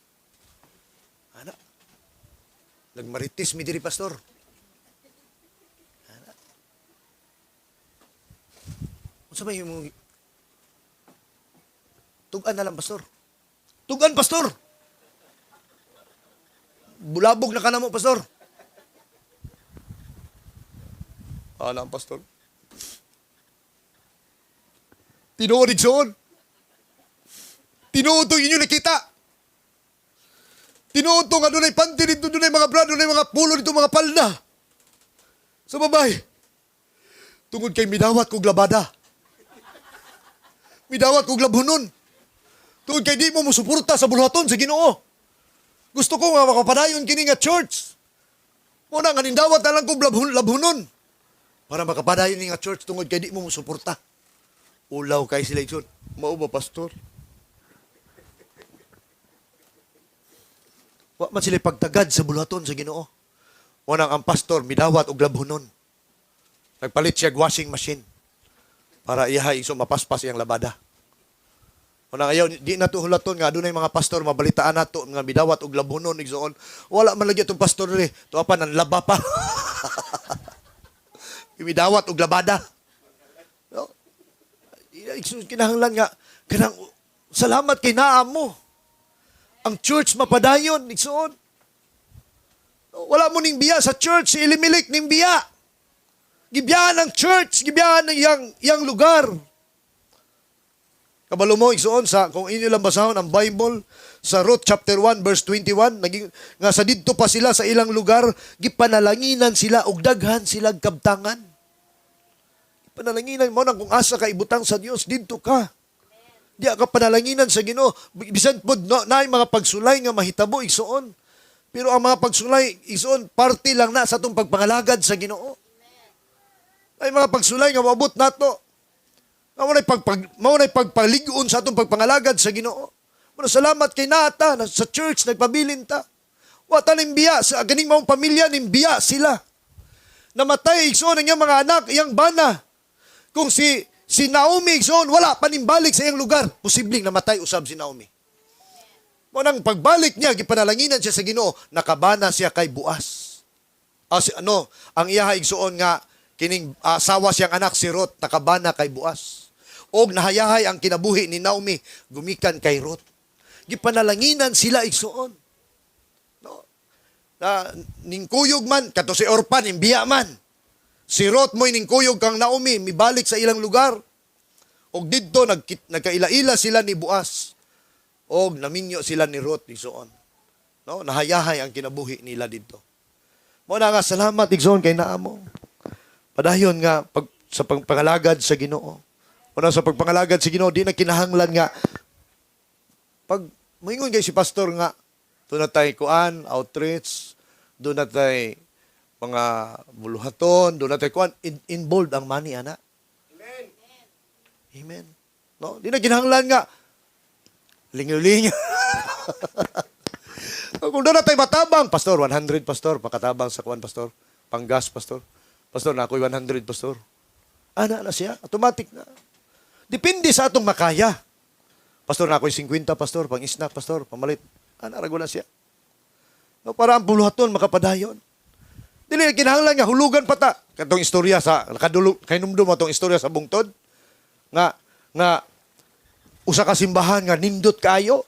Ana. Nagmaritis mi diri, pastor. Unsa may imong tugan na lang, pastor. Tugan, pastor. Bulabog na ka na mo, pastor. Alam, pastor. Tinuod igsoon. Tinuod to inyo nakita. Tinuod to nga dunay panty dito, dunay mga bra, dunay mga pulo dito, mga palda. Sa babay. Tungod kay midawat kog labada. Midawat kog labhunon. Tungod kay di mo musuporta sa buluhaton sa Ginoo. Gusto ko nga makapadayon kini nga church. Muna nga nindawat na lang kog labhunon. Para makapadayon ni nga church tungod kay di mo musuporta. Ulaw kay sila igsoon. Mao ba, pastor? Wa man sila pagtagad sa buluhaton sa Ginoo. Muna ang pastor midawat og labhunon. Nagpalit siya washing machine para iyahay iso mapaspas iyang labada. Una ayaw, di na to hulaton nga dunay mga pastor mabalitaan nato nga midawat og labhonon igsoon. Wala man lagi itong pastor ni. Tuapan ang laba pa. Midawat og labada. No? Kinahanglan nga kanang salamat kay naa mo. Ang church mapadayon igsoon. Wala mo ning biya sa church, si Elimelech ning biya. Gibiyahan ng church, gibiyahan ng yang lugar. Kabalo mo, igsoon, kung inyo lang basahon ang Bible, sa Ruth chapter 1, verse 21, naging, nga sa didto pa sila sa ilang lugar, gipanalanginan sila, og daghan silang kabtangan. Gipanalanginan mo nang kung asa ka ibutang sa Dios, didto ka. Di ka panalanginan sa Ginoo. Bisan po, na mga pagsulay nga mahitabo, igsoon. Pero ang mga pagsulay, igsoon, parte lang na sa itong pagpangalagad sa Ginoo. Ay mga pagsulay nga maabot nato. Maunay pagpaligon sa atong pagpangalagad sa Ginoo. Muna salamat kay nata na sa church nagpabilin ta. Wa ta ning biya sa ganing maong pamilya ning biya sila. Namatay igsoon ang iyang mga anak, iyang bana. Kung si Naomi igsoon wala pa ning balik sa iyang lugar, posibleng namatay usab si Naomi. Munang pagbalik niya gipanalanginan siya sa Ginoo, nakabana siya kay Boaz. Ang iyaha igsoon nga kining asawa siyang anak si Ruth nakabana kay Boaz. Og nahayahay ang kinabuhi ni Naomi gumikan kay Ruth. Gipanalanginan sila igsoon. No? Na ningkuyog man kato si Orpan imbiya man. Si Ruth mo'y ningkuyog kang Naomi mibalik sa ilang lugar. Og didto nagkaila-ila sila ni Boaz. Og naminyo sila ni Ruth igsoon. No, nahayahay ang kinabuhi nila didto. Mo na nga salamat igsoon kay naamo. Padayon nga sa pagpangalagad sa Ginoo. Una sa pagpangalagad sa Ginoo, di na kinahanglan nga pag moingon kay si pastor nga doon na tayo kuan, outreach, doon na tayo mga buluhaton, doon na tayo kuan, involved ang money, ana. Amen. Amen. No? Di na kinahanglan nga lingaw-lingaw. Kung doon na tayo matabang, pastor, 100 pastor, pakatabang sa kuan pastor, panggas pastor. Pastor, na ako'y 100, pastor. Ana na siya, automatic na. Depende sa atong makaya. Pastor, na ako'y 50, pastor, pang-snack, pastor, pamalit. Ana, rago na siya. No, para ang buluhaton, makapadayon. Dili, kinahanglan nga, hulugan pa ta. Katong istorya sa, kainumdum atong istorya sa bungtod. Nga, usa ka simbahan nga nindot kayo.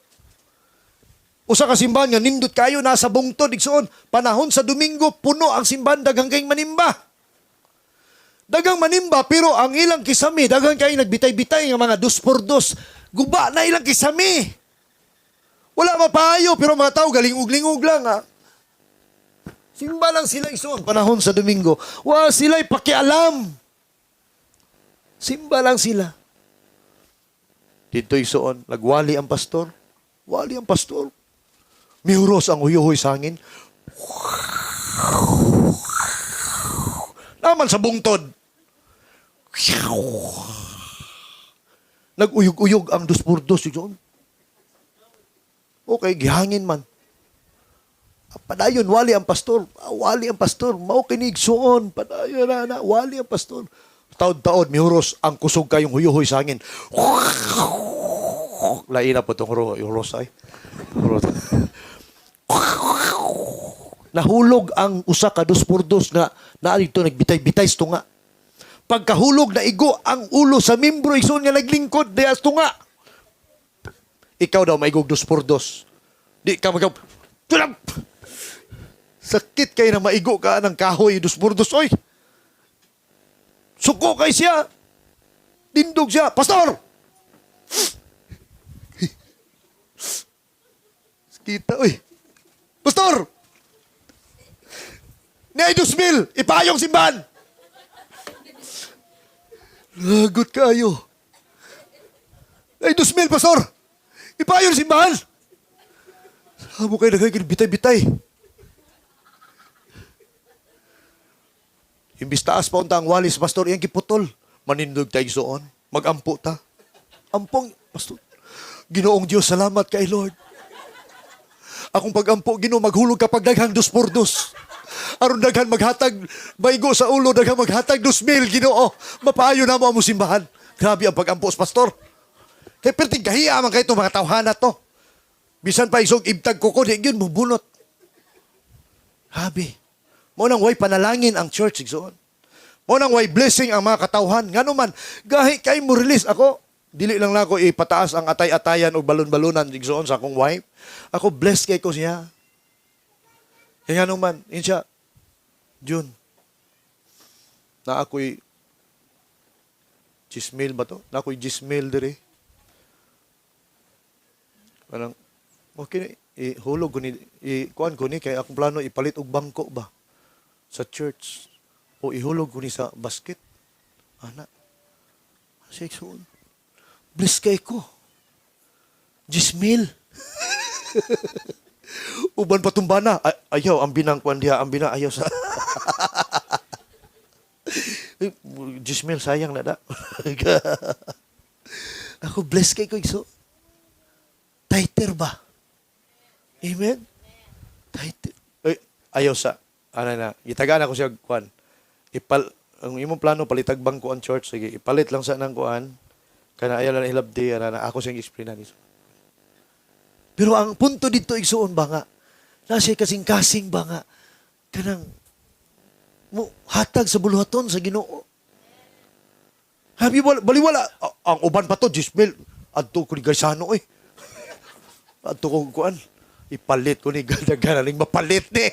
Usa ka simbahan nga nindot kayo, nasa bungtod, igsoon. Panahon sa Domingo, puno ang simbahan, daghang kayong manimba. Dagang manimba, pero ang ilang kisami, dagang kayo nagbitay-bitay ng mga 2x2. Guba na ilang kisami. Wala mapayo, pero mga tao galingog-lingog lang. Ha? Simba lang sila igsoon panahon sa Domingo. Wala sila'y pakialam. Simba lang sila. Dito igsoon, nagwali ang pastor. Wali ang pastor. Mihuros ang uyuhoy sa hangin. Naman sa bungtod. Nag-uyog-uyog ang 2x2 yun. Okay, gihangin man. Padayon, wali ang pastor. Wali ang pastor. Mao kinigsoon. Padayon na, wali ang pastor. Taod-taod, mihuros ang kusog kayong huyuhoy sa hangin. Laina po itong huros ay. nahulog ang usa ka 2x2 nga naa dito nagbitay-bitay sa tunga. Pagkahulog na igo ang ulo sa membro igsoon nga naglingkod diya sa tunga. Ikaw daw maigog 2x2. Di ka magaw. Tulap! Sakit kay na maigo ka ng kahoy 2x2 oy. Suko kay siya. Dindog siya. Pastor! Kita oy. Pastor! Ni 2,000, ipayong simbahan. Lagot kayo. Ay, 2,000, pastor. Ipayong simbahan. Sabo kayo nagagin bitay-bitay. Imbis taas pa unta ang walis, pastor, iyang kiputol. Manindog tayo soon. Magampo ta. Ampong, pastor. Ginoong Diyos, salamat kay Lord. Akong pagampo, Ginoo, maghulog kapag daghang 2x2. Aron daghan maghatag baygo sa ulo, daghan maghatag 2,000, Ginoo. Mapayo na mo ang simbahan. Grabe ang pag-ampos, pastor. Kaya perting kahiya man kayo itong mga tawhana to. Bisan pa isog ibtag ko di yun mubunot. Grabe. Mo nang way panalangin ang church, igsoon. Mo nang way blessing ang mga katawhan. Ngano man, gahi kay mo release ako. Dili lang ako ipataas ang atay-atayan o balon-balunan, igsoon sa akong wife. Ako blessed kay ko siya. Kaya nga naman, yun siya, June, na ako'y Gismail ba to? Na ako'y Gismail dire. Parang, okay, hulog ko ni, kuhan ko ni, kaya akong plano ipalit og bangko ba sa church. O ihulog ko ni sa basket. Ana. Seksuon. Bless kay ko. Gismail. Uban patumbana. Ayaw, ang binang kwan diha, ang bina, ayaw sa... Gismail, sayang na da. Ako, bless kay ko, so. Tighter ba? Amen? Tighter. Ayaw sa, ano na, itagaan ako siya, kwan. Ang imong plano, palitag bangko ang church, sige, ipalit lang sa nang kuan, kana ayaw lang hilabdi, na ako siyang explainan. Pero ang punto dito, igsuon ba nga, nasa kasing-kasing ba nga, kanang, mo, hatag sa buluhaton sa Ginoo. Habi, baliwala, ang uban pa to, Gismail, adto ko ni Gaisano, eh. Adto ko kuan, ipalit ko ni Ganaling mapalit ni.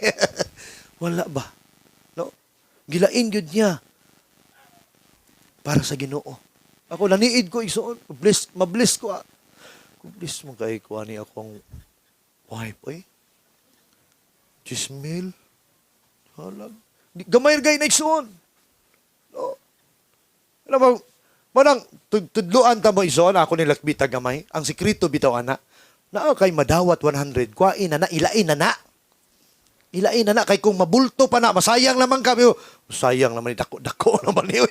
Wala ba? No? Gilain yun niya para sa Ginoo. Ako naniid ko igsoon, mabless ko. Bless mo kay ko ani akong wife eh. Gismail. Halag. Gamay gay na igsoon. No. Alam mo, manang tudluan ta mo igsoon ako ni lakbita gamay. Ang sekreto bitaw ana. Naa kay madawat 100. Kuain na ilain na. Ilain na kay kung mabulto pa na, masayang naman kami. Masayang naman, dako naman niyo.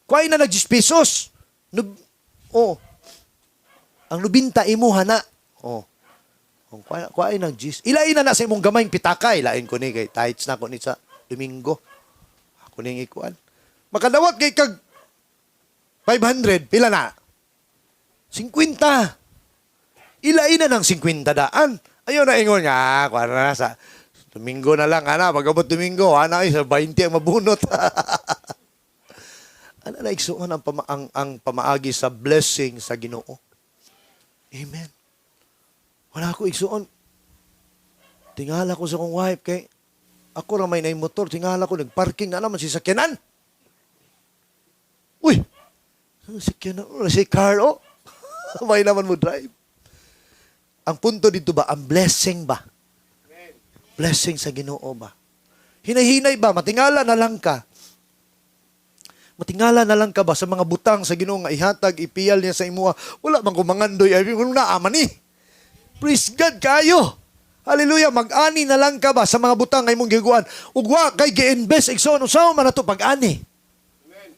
Kuain na 10 pesos. Ang lubinta imuha na. Kuain ng G's. Ilain na sa imong gamayng pitaka. Ilain ko ni kay tights na ko ni sa Domingo. Ako ning ikuan. Makadawat kay kag 500. Pila na? 50. Ilain na ng 50 daan. Ayaw na ingon nga. Kuha na sa Domingo na lang. Pag-abot Domingo, ay sa 20 ang mabunot. Ano na igsuon ang pamaagi sa blessing sa Ginoo. Amen. Wala ko igsuon. Tingala ko sa kong wife kay ako ra may na motor. Tingala ko nagparking na naman si sakyanan. Uy! Sakyanan. Si Carlo. May naman mo drive. Ang punto dito ba? Ang blessing ba? Blessing sa Ginoo ba? Hinay-hinay ba? Matingala na lang ka. Matingala na lang ka ba sa mga butang sa Ginoo nga ihatag, ipiyal niya sa imuha? Wala man kumangandoy. Ay, kung naaman eh. Praise God kayo. Hallelujah. Mag-ani na lang ka ba sa mga butang nga imong giguan? Ugwa kay gi-invest. Igsoon, usaw man na ito pag-ani. Amen.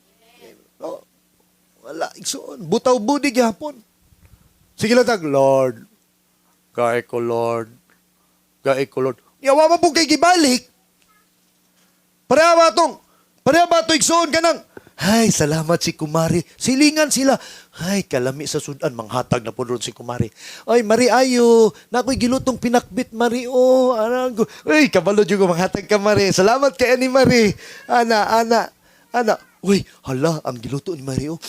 No? Wala. Igsoon. Butaw budi gihapon. Sige lang tag, Lord. Gay ko, Lord. Gay ko, Lord. Yawa mo po kay gibalik. Pareha ba itong igsoon ka ng Hay, salamat si Kumari. Silingan sila. Hay, kalami sa sudan. Manghatag na po ron si Kumari. Ay, Mari, ayo. Nakoy gilutong pinakbit, Mari. Oh, anang. Uy, kabalo juga manghatag ka, Mari. Salamat kay ni Mari. Ana. Uy, hala, ang giluto ni Mari. Oh.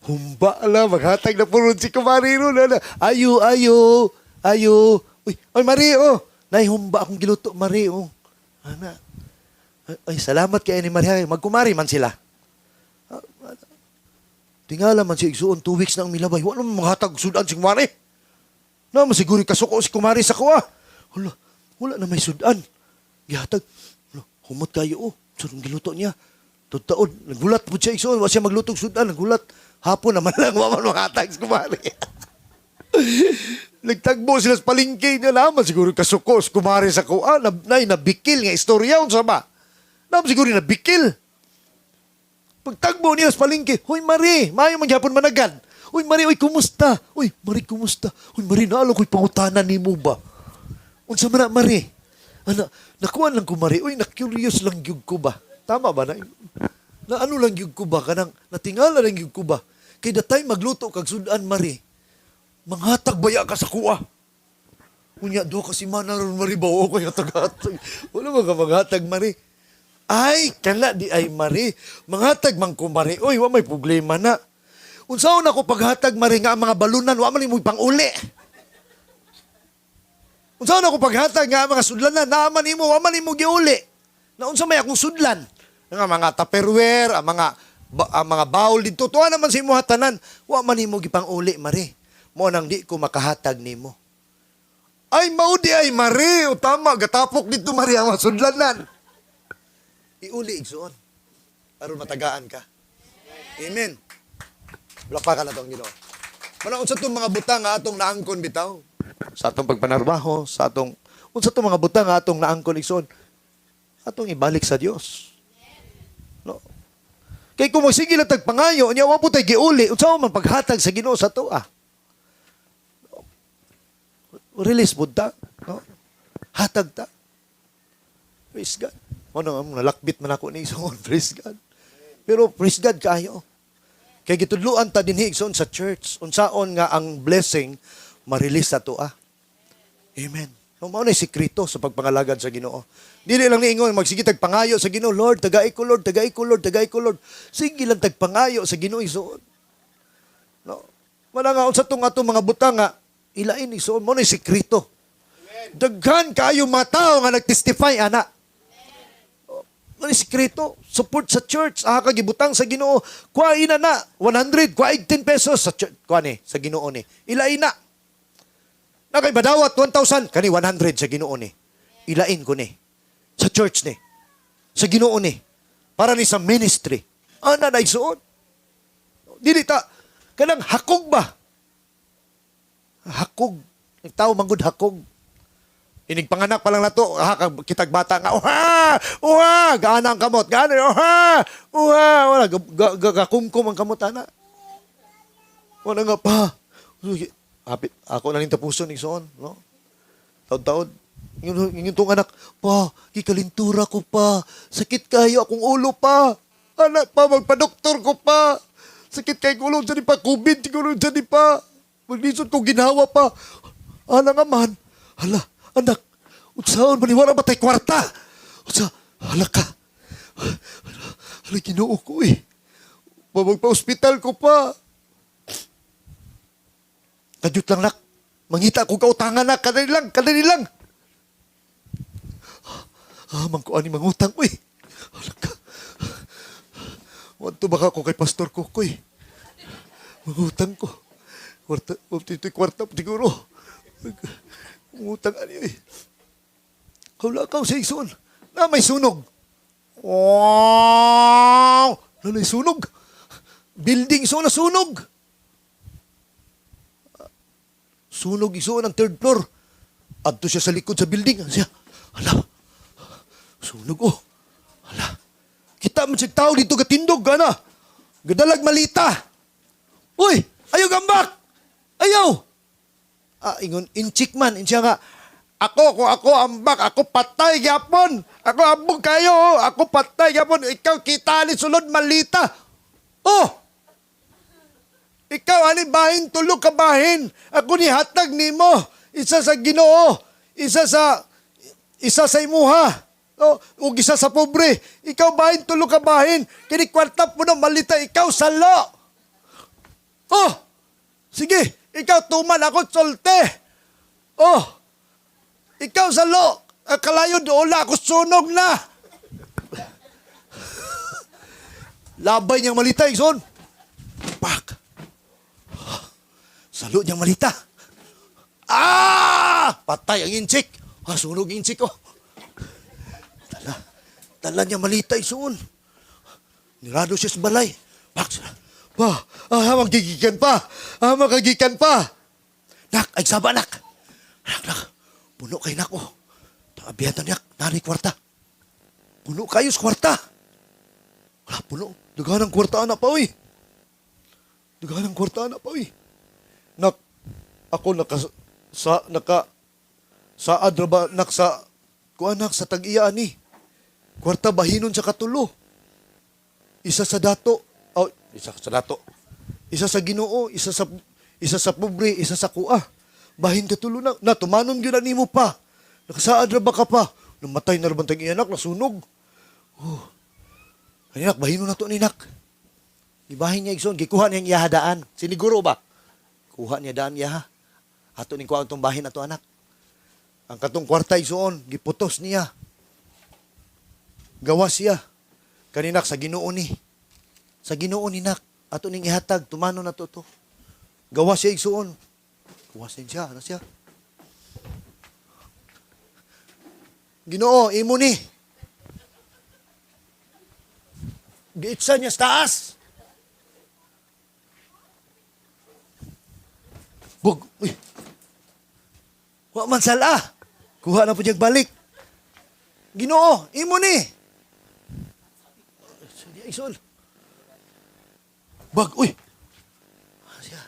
Humba, ala. Manghatag na po ron si Kumari ron. Ana. Ayo. Uy, ay, Mari, oh. Nay, humba akong giluto, Mari. Oh. Ana. Ay, salamat kay ni Mari. Ay, magkumari man sila. Tingala man si Igsuon, 2 weeks na ang milabay. Wala mo manghatag sudan si Kumari. Na, masiguri kasuko si Kumari sa kuwa. Wala na may sudan. Gihatag. Humot kayo, oh. Surong giluto niya. Taon, nagulat po siya Igsuon. Wala siya maglutong sudan. Nagulat. Hapon naman lang, waman manghatag si Kumari. Nagtagbo sila sa palingke niya naman. Siguro kasuko si Kumari sa kuwa. Nabikil nga istorya. Unsa ba? Naman siguro nabikil. Pagtagbo niya sa palengke, "Hoy Mari, mayo man gyapon managan. Hoy Mari, oy kumusta? Hoy Mari, kumusta? Hoy Mari, naalo ko'y pangutanan nimo ba? Unsa man na Mari? Ana, nakuha lang ko Mari. Oy, na-curious lang gyud ko ba? Tama ba na? Na ano lang gyud ko ba kanang natingala lang gyud ko ba? Kay datay magluto kag sudan Mari. Manghatag baya ka sa kuha. Unya do kasi manaron Mari ba o ko hatag-hatag. Wala man ka manghatag Mari. Ay, kala di ay Mari. Manghatag man ko Mari. Uy, wa may problema na. Unsaon ako paghatag Mari nga ang mga balunan, wa man imo pang-uli. Unsaon ako paghatag nga ang mga sudlanan, naaman imo, wa man imo giuli. Na unsa may akong sudlan? Nga mga tupperware, ang mga bowl dito, tuwa naman sa imo hatanan, wa man imo gipang-uli Mari. Mo nang di ko makahatag nimo. Ay, maudi ay Mari. O tama, gatapok dito Mari ang mga sudlanan. Iuli, Igsuon. Aron matagaan ka. Amen. Lapa ka na itong Ginoo. Manaon sa itong mga butang nga atong naangkon bitaw. Sa atong pagpanarbaho, unsa itong mga butang nga atong naangkon, Igsuon. Atong ibalik sa Dios. No? Kay kung magsige lang tagpangayo, niya wa po tayo giuli, unsa man paghatag sa Ginoo sa tuwa. Release po ta. No? Hatag ta. Praise God. Ano nga, nalakbit man ako ni Igsoon. Praise God. Pero praise God kayo. Kaya gitudluan ta din Igsoon sa church. Unsaon nga ang blessing ma-release sa tuwa. Amen. Mao na sikreto sa pagpangalagad sa Ginoo. Dili lang niingon magsige tagpangayo sa Ginoo, Lord, tagay ko Lord, tagay ko Lord, tagay ko Lord. Sige lang tagpangayo sa Ginoo Igsoon. No. Mana nga unsa tong atong mga butang nga ilain Igsoon, mao na sikreto. Daghan kayo mga tao nga nagtestify ana. Ano sikreto? Support sa church. Kagibutang sa Ginoo. Kuha ina na. 100. Kuha 10 pesos sa church. Kuha ni. Sa Ginoo ni. Ilain na. Nakay badawat 1,000. Kani 100 sa Ginoo ni. Ilain ko ni. Sa church ni. Sa Ginoo ni. Para ni sa ministry. Ana na igsuon. Dili ta. Kanang hakog ba? Hakog. Nagtao manggod hakog. Inigpanganak pa lang na to, kitag bata nga, uha, gaana ang kamot, gaana, wala, gakumkum ang kamot, ana. Wala nga pa. Ako na rin tapuson, Igsoon, no? Taod-taod. Yung tong anak, pa, kikalintura ko pa, sakit kayo akong ulo pa, anak pa, magpa-doktor ko pa, sakit kayo ulo, dyan pa, COVID, siguro dyan pa, maglisod ko ginawa pa, ana nga man, hala, anak, unsaon maniwala ba tayo kwarta? Hala ka. Hala, Ginoo ko eh. Magpa-hospital ko pa. Kadyot lang nak. Mangita ko kautangan na. Kadali lang. Mangkuan ni mangutang ko eh. Hala ka. Wanto baka ko kay pastor ko eh. Mangutang ko. Kwarta siguro. Ngutang ano eh. Kaula ka sa Igsoon. Na may sunog. Wow! Lalay sunog. Building Igsoon na sunog. Sunog Igsoon ang 3rd floor. Adto siya sa likod sa building. Siya, hala. Sunog oh. Hala. Kita man siya tao dito katindog. Gana. Gadalag malita. Uy! Ayaw gambak! Ayaw! Ingon, inchik man, insya nga, ako ambak, ako patay gyapon, ako ambog kayo, ako patay gyapon, ikaw kita ni sulod malita. Oh! Ikaw, ani bahin, tulo ka bahin. Ako ni hatag nimo. Isa sa Ginoo. Isa sa imuha. O isa sa pobre. Ikaw bahin, tulo ka bahin. Kini kwarta po na malita, ikaw salo. Oh! Sige, ikaw tuman, ako solte. Oh! Ikaw salo. Kalayo doon ako sunog na. Labay niyang malita, Igsoon. Pak! Salo niyang malita. Patay ang insik. Sunog ang insik ko. Dala niya malita, Igsoon. Nirado siya sa balay. Pak! Magigikan pa. Magagikan pa. Nak, ay saba, nak. Nak. Puno kay nako. Abiyatan niya, nari kwarta. Puno kayo sa kwarta. Wala, puno. Dugaan ang kwarta na pa, uy. Dugaan ang kwarta na pa, uy. Nak, ako saad na ba, nak, sa tag-iya ni. Kwarta bahinon sa katulo. Isa sa dato. Isa sa dato. Isa sa Ginoo, isa sa pobre, isa sa kuha. Bahin katulo na. Tumanon yun na nimo pa. Nakasaad na ba ka pa? Namatay na naman tayong iyanak, nasunog. Kaninak, bahin mo na to ninak. Ibahin niya, Igsoon, gikuha niya yung iyahadaan. Siniguro ba? Kuha niya daan iyaha. Ato ning kuha itong bahin na to, anak. Ang katong kwarta, Igsoon, giputos niya. Gawas siya. Kaninak, sa Ginoo ni. Sa Ginoo ni, nak. Ato ning ihatag, tumano na to. Gawas siya, Igsoon. Gawasin siya, ano siya? Ginoo, imo ni. Giitsa niya sa taas. Bug, uy. Wa man sala. Kuha na po diyag balik. Ginoo, imo ni. Sige, Isol. Bag, uy. Siya.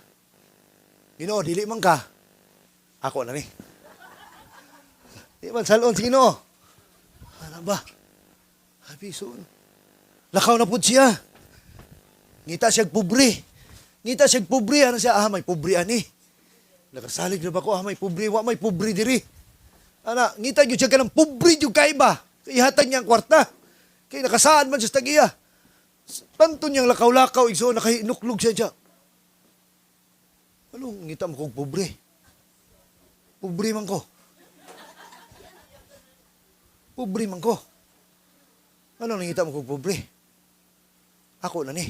Ginoo, dili man ka. Ako na ni. Di man salon, sige no. Ano ba? Habisun. Lakaw na po siya. Ngita siya pobre. Ngita siya pobre. Ano siya? May pobre ani. Nakasalig na ba ko? May pobre. May pobre diri. Ana, ngita yun siya ka ng pobre yung kaiba. Ihatag niya ang kwarta. Kaya nakasaan man siya sa tagiya. Tanto niyang lakaw-lakaw. Igso, nakahinuklog siya. Anong ngita mo kong pobre? Pobre man ko. Pobre man ko. Ano nangita mo kong pobre? Ako na ni.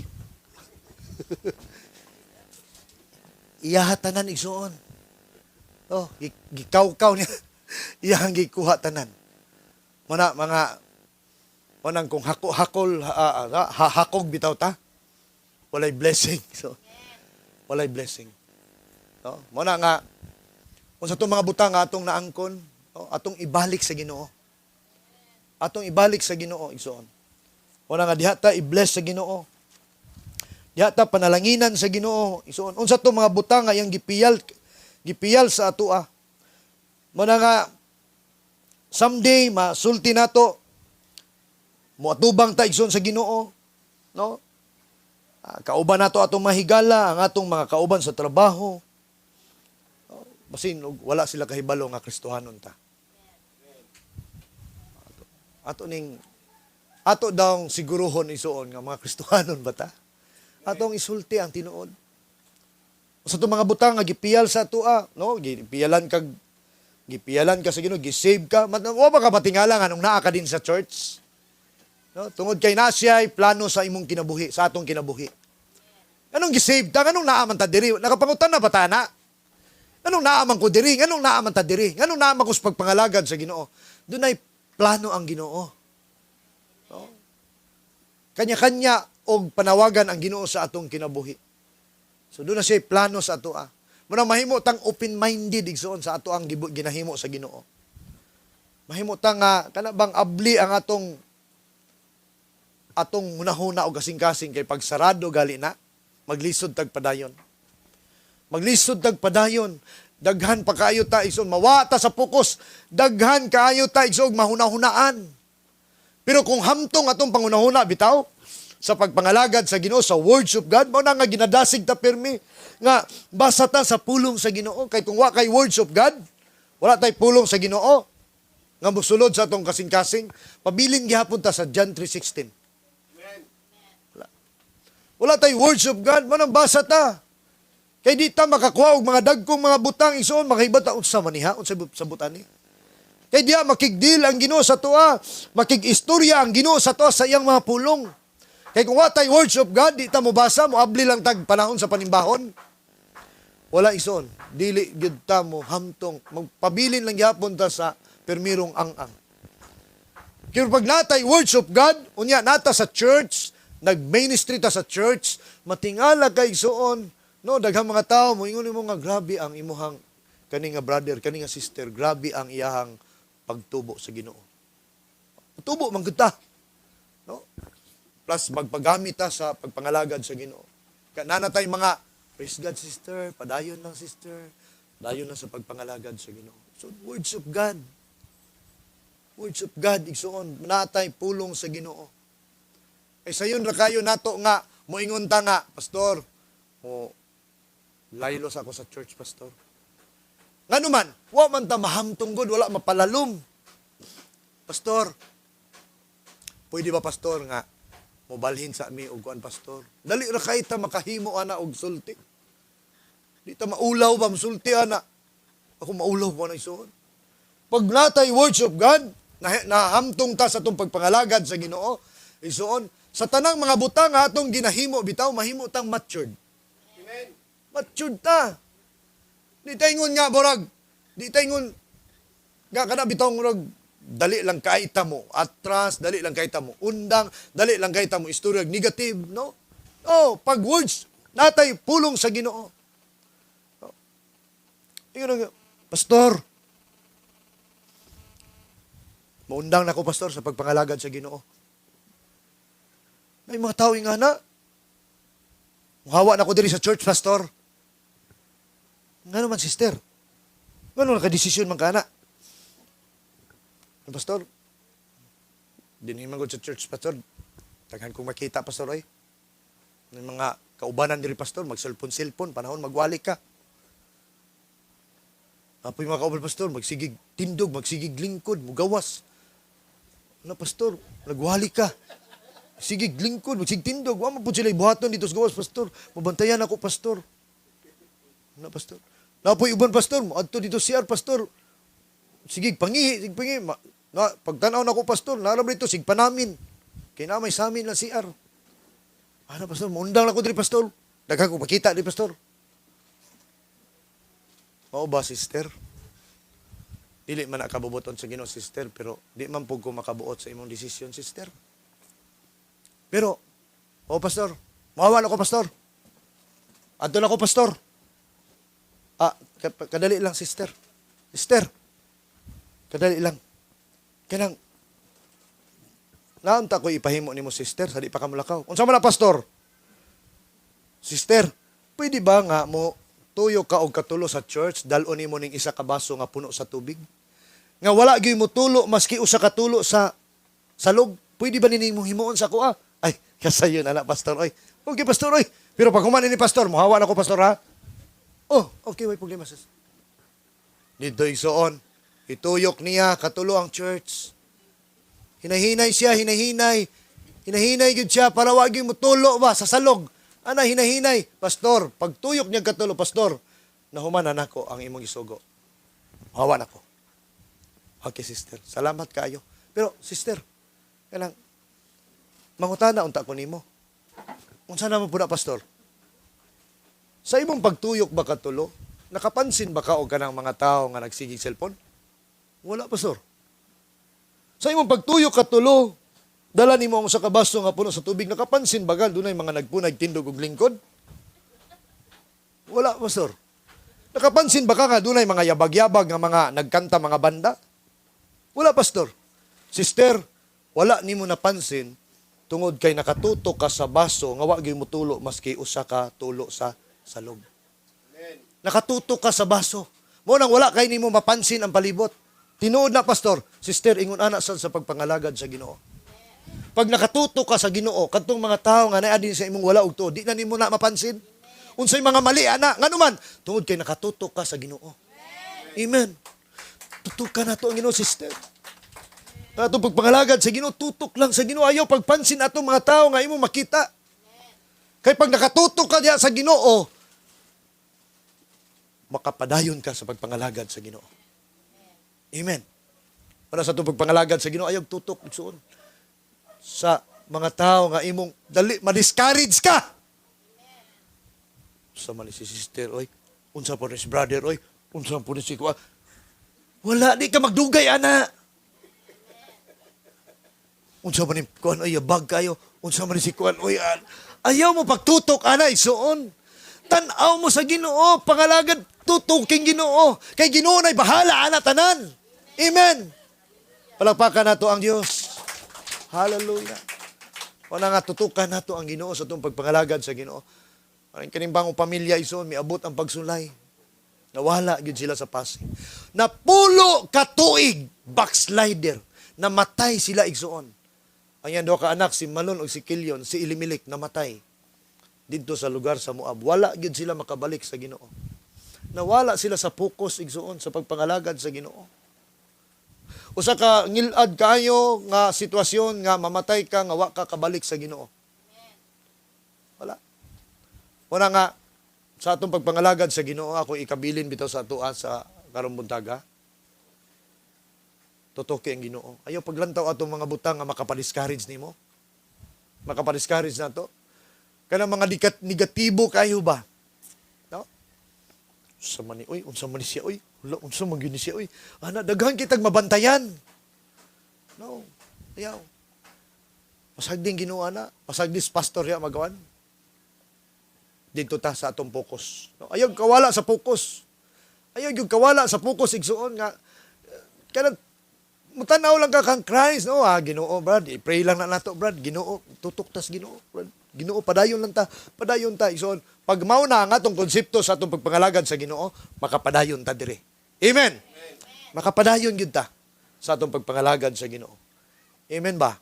Iyahatanan igsoon. Gikaw-kaw niya. Iyahang gikuha tanan. Manang kung hakog bitaw ta. Walay blessing. So, walay blessing. Muna nga, kung sa itong mga butang atong naangkon, atong ibalik sa Ginoo. Atong ibalik sa Ginoo, igsoon. Una nga dihata i-bless sa Ginoo. Dihata panalanginan sa Ginoo, igsoon. Unsa to mga butang nga yang gipiyal sa atoa. Muna nga someday masulti nato moatubang ta igsoon sa Ginoo, no? Kauban nato atong mahigala, ang atong mga kauban sa trabaho. Basin wala sila kahibalo nga Kristohanon ta. Ato daw siguruhon isuon nga mga Kristohanon ba ta? Atong isulti ang tinuod. Sa itong mga butang nga gipiyal sa atoa, no? Gipiyalan ka sa Ginoo, gisave ka. Wa ba ka matingala nga nung naa ka din sa church? No? Tungod kay na siya plano sa imong kinabuhi, sa atong kinabuhi. Anong gisave ta? Anong naaman ta diri? Nakapangutan na ba ta na? Anong naaman ko diri? Anong naaman ta diri? Anong naaman ko sa pagpangalagad sa Ginoo? Doon ay plano ang Ginoo. No? Kanya-kanya og panawagan ang Ginoo sa atong kinabuhi. So doon na siya plano sa atoa. Muna mahimo tang open-minded igsoon sa ato ang ginahimo sa Ginoo. Mahimo tang kana bang abli ang atong hunahuna og kasing-kasing kay pagsarado gali na maglisod tag padayon. Maglisod tag padayon. Daghan pa kaayo ta igsoon mawata sa focus. Daghan kaayo ta igsoon mahuna-hunaan. Pero kung hamtong atong pangunahuna bitaw, sa pagpangalagad sa Ginoo, sa words of God, mao na nga ginadasig ta pirmi nga basa ta sa pulong sa Ginoo. Kay kung wa kay words of God, wala tay pulong sa Ginoo nga mosulod sa atong kasing-kasing, pabilin gihapon ta sa John 3:16. Wala tay words of God, manang basa ta. Kay di ta makakuha og mga dagkong mga butang igsoon, makahibata unsa maniha unsa sa butang ni. Kay diya makigdil ang Ginoo sa tuwa, makig-istorya ang Ginoo sa tuwa sa iyang mga pulong. Kay kung watay words of God, di ta mo basa, mo abli lang tag panahon sa panimbahon. Wala igsoon, dili gyud ta mo hamtong, magpabilin lang gyapon ta sa permirong ang-ang. Kaya pag natay words of God, unya nata sa church, nag-ministry ta sa church, matingala kay igsoon, no, daghang mga tao mo ingon mo nga grabe ang imuhang kani nga brother, kani nga sister, grabe ang iyahang pagtubo sa Ginoo. Tubo man kita. No? Plus magpagamit ta sa pagpangalagad sa Ginoo. Kana tay mga praise God sister, padayon lang sister, dayon lang sa pagpangalagad sa Ginoo. So words of God. Words of God igsoon natay pulong sa Ginoo. Ay sayon ra kayo nato nga moingon ta nga, pastor, o laylos ako sa church, pastor. Ngano man, wa man ta mahamtong gud, wala mapalalom. Pastor, pwede ba pastor nga mobalhin sa mi og kuan pastor? Dali ra kay ta makahimo ana og sulti. Di ta maulaw ba sulti ana? Ako maulaw ba na isuon? Pag natay words of God, nahamtong ta sa atong pagpangalagad sa Ginoo, isuon sa tanang mga butang nga atong ginahimo bitaw mahimo tang matured. Matured ta. Di taingon nga, borag. Di taingon, nga ka na bitong rog, dali lang kaita mo. Atras, dali lang kaita mo. Undang, dali lang kaita mo. Istoryag negative, no? Oh, pag words, natay pulong sa Ginoo. Oh. Ingon nga, pastor, maundang na ko, pastor, sa pagpangalagad sa Ginoo. May mga tao nga na, muhawa na ko diri sa church, pastor. Nga naman, sister? Nga nakadesisyon man ka na? Pastor? Din man ko sa church, pastor. Taghan kong makita, pastor, ay. Ng mga kaubanan diri, pastor, mag-cellphone, panahon, magwalik ka. Apoy mga kauban, pastor, magsigig tindog, magsigig lingkod, mugawas. Ano, pastor? Nagwalik ka. Sigig lingkod, magsigig tindog. Wa man po sila ibuhaton dito sa gawas, pastor. Mabantayan ako, pastor. Ano, pastor? Napoy uban, pastor, adto dito CR, pastor. Sige, pangihi. Pagtanaw na ko, pastor, naram dito, sig pa namin. Kaya na may sa amin na CR. Ano, pastor, maundang na ko dito, pastor. Daghang ko makita dito, pastor. Mao ba, sister? Dili man nakabubuton sa Ginoo, sister, pero di man po ko makabuot sa imong desisyon, sister. Pero, pastor, mawawan ako, pastor. Adto na ko, pastor. Kadali lang, sister. Sister, kadali lang. Kanang, naunta ko ipahimo ni mo, sister, sa di pa ka mulakaw. Unsa man na, pastor? Sister, pwede ba nga mo tuyo ka og katulo sa church, dalon nimo ning isa ka baso nga puno sa tubig? Nga wala gyud mo tulo, maski usa ka tulo sa salog. Pwede ba ninyo himuon sa kuha? Ay, kasayo na, pastor, oy. Okay, pastor, oy. Pero pag human ni pastor, muhawa na ko, pastor, ha? Oh, okay, may problema, sis. Dito igsoon, ituyok niya, katulo ang church. Hinahinay siya, hinahinay. Hinahinay gud siya, para wag mo tulo ba, sa salog. Ana, hinahinay. Pastor, pagtuyok niya katulo, pastor, nahuman na nako ang imong isugo. Hawa na ko. Okay, sister. Salamat kayo. Pero, sister, kanang, mangutana unta ko nimo. Unsa naman po na, pastor? Sa imong pagtuyok ba katulo, nakapansin ba ka o kanang mga tao nga nagsigig cellphone? Wala, pastor. Sa imong pagtuyok katulo, dala nimo ang sa kabaso nga puno sa tubig, nakapansin ba ka dunay mga nagpunay tindog og lingkod? Wala, pastor. Nakapansin ba ka nga dunay mga yabag-yabag nga mga nagkanta mga banda? Wala, pastor. Sister, wala nimo napansin tungod kay nakatutok ka sa baso nga wa gyud mo tulo maski usa ka tulo sa salog. Nakatutok ka sa baso. Mo nang wala kay nimo mapansin ang palibot. Tinuod na, pastor. Sister, ingon ana sa pagpangalagad sa Ginoo. Pag nakatutok ka sa Ginoo, kadtong mga tao nga naa din sa imong wala og tuo, di na nimo na mapansin. Unsay mga mali ana, nganuman tungod kay nakatutok ka sa Ginoo. Amen. Tutukan nato ang Ginoo, sister. Ato pagpangalagad sa Ginoo, tutok lang sa Ginoo. Ayaw pagpansin ato mga tao nga imo makita. Kay pag nakatutok ka diya sa Ginoo, makapadayon ka sa pagpangalagad sa Ginoo. Amen. Para sa ato pagpangalagad sa Ginoo, ayaw tutok igsoon sa mga tao nga imong dali ma-discourage ka. Sa mali si sister, oy, unsa po ni si brother, oy, unsa po ni si kuwa. Wala, di ka magdugay, ana. Unsa man ni kuwan, oy, bag kayo, unsa man ni si kuwan, oy, ayaw mo pagtutok, ana, isuon. Tanaw mo sa Ginoo, pangalagad, tutuking Ginoo. Kay Ginoo na'y bahala, ana, tanan. Amen. Palakpakan nato ang Diyos. Hallelujah. Wala nga, tutukan nato ang Ginoo sa itong pagpangalagad sa Ginoo. Ang kanimbang pamilya ison, may abot ang pagsulay. Nawala yun sila sa passing. Napulo katuig, backslider. Namatay sila igsoon. Ang yan daw ka anak, si Malon o si Kilyon, si Elimelech, namatay. Dito sa lugar sa Moab. Wala yun sila makabalik sa Ginoo. Nawala sila sa focus igsoon, sa pagpangalagad sa Ginoo. Usa ka ngilad kayo nga sitwasyon nga mamatay ka nga wa ka kabalik sa Ginoo. Wala. Una nga, sa atong pagpangalagad sa Ginoo, ako ikabilin bitaw sa atoa sa karong buntaga. Totoke ang Ginoo. Ayaw paglantaw atong mga butang nga makapa-discourage nimo. Makapa-discourage na to. Kanang mga negatibo kayo ba? No? Unsa man ni, oy, unsa man ni siya, oy. Wala, unsa man gyud ni siya, oy. Ana, daghan kitag mabantayan. No. Ayaw. Pasag din Ginoo ana. Pasag dis pastor ya magawan. Dito ta sa atong focus. No? Ayaw kawala sa focus. Ayaw yung kawala sa focus igsuon nga kanang mutanaw lang ka kang Christ, no? Ginoo, brad, i-pray lang na nato, brad. Ginoo, tutok tas Ginoo, brad. Ginoo, padayon lang ta. Padayon ta igsuon. Pag mao na nga atong konsepto sa atong pagpangalagad sa Ginoo, makapadayon ta dire. Amen. Makapadayon gyud ta sa atong pagpangalagad sa Ginoo. Amen ba?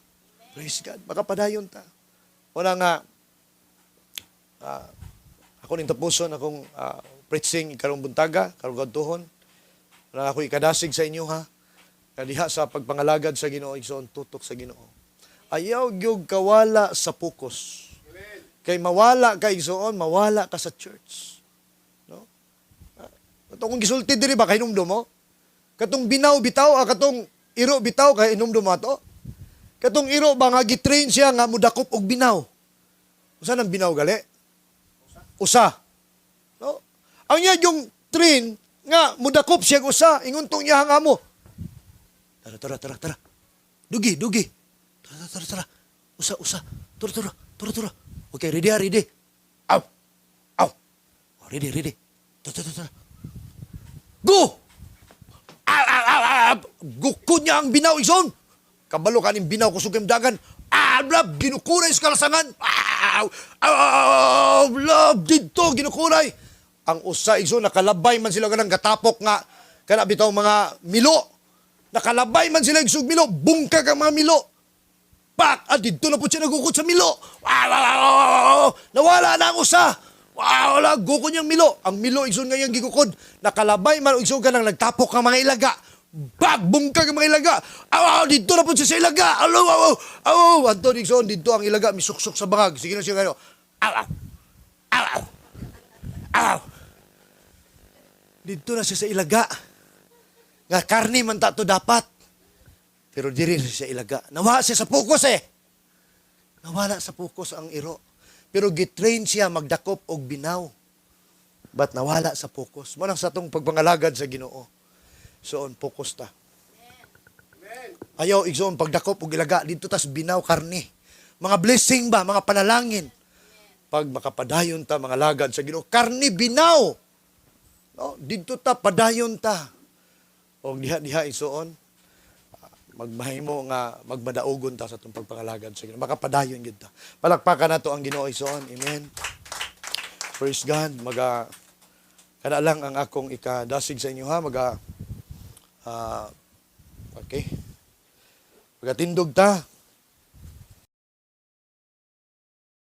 Praise God. Makapadayon ta. Wala nga ako ning tapuson akong preaching karong buntaga, karong gadtuhon. Wala ako ikadasig sa inyo ha. Kadiha sa pagpangalagad sa Ginoo, igsoon tutok sa Ginoo. Ayaw gyud kawala sa focus. Kay mawala ka igsoon, mawala ka sa church. No? Katong gisulti diri ba kay hinumdum mo? Katong binaw bitaw, katong iro bitaw kay hinumdum mo ato? Katong iro ba nga gitrain siya nga mudakop og binaw? Usa nang binaw gali? Usa. No? Ang niya yung train nga mudakop siya usa, inguntong niya nga mo. Tara. Dugi. Tara. Usa. Tara. Okay, ready. Aw. Oh, ready. Tara. Go! Aw. Gukod niya ang binaw ison. Kabalo kaning binaw kusog ang dagan. Love, ginukuray sa kalasangan. Love, dito, ginukuray. Ang usa ison, nakalabay man sila ganang gatapok nga. Kana bitaw mga milo. Nakalabay man sila igsug milo. Bungkag ang mga milo. Pak! Dito na po siya nagukod sa milo. Nawala na ang usa. Wala, gukod niyang milo. Ang milo ison nga yung gigukod. Nakalabay man igsug ganang nagtapok ang mga ilaga. Bag! Bungkag ang mga ilaga. Dito na po siya sa ilaga. Anton Dixon, dito ang ilaga. Misuksok sa bangag. Sige na siya kayo. Dito na siya sa ilaga. Nga karni man tato dapat. Pero di rin siya ilaga. Nawala siya sa focus Nawala sa focus ang iro. Pero gitrain siya magdakop og binaw. But nawala sa focus. Manang sa itong pagpangalagad sa Ginoo. Soon, focus ta. Ayaw, igsoon, pagdakop o ilaga, dito tas binaw, karni. Mga blessing ba, mga panalangin. Pag makapadayon ta, mga lagad sa Ginoo, karni, binaw. No? Dito ta, padayon ta. O diha, igsoon, magmahimo nga, magmadaugon ta sa itong pagpangalagad sa Ginoo. Makapadayon yun ta. Palakpakan na to ang Ginoo, igsoon. Amen. Praise God. Kada lang ang akong ikadasig sa inyo ha, okay. Pagkatindog ta,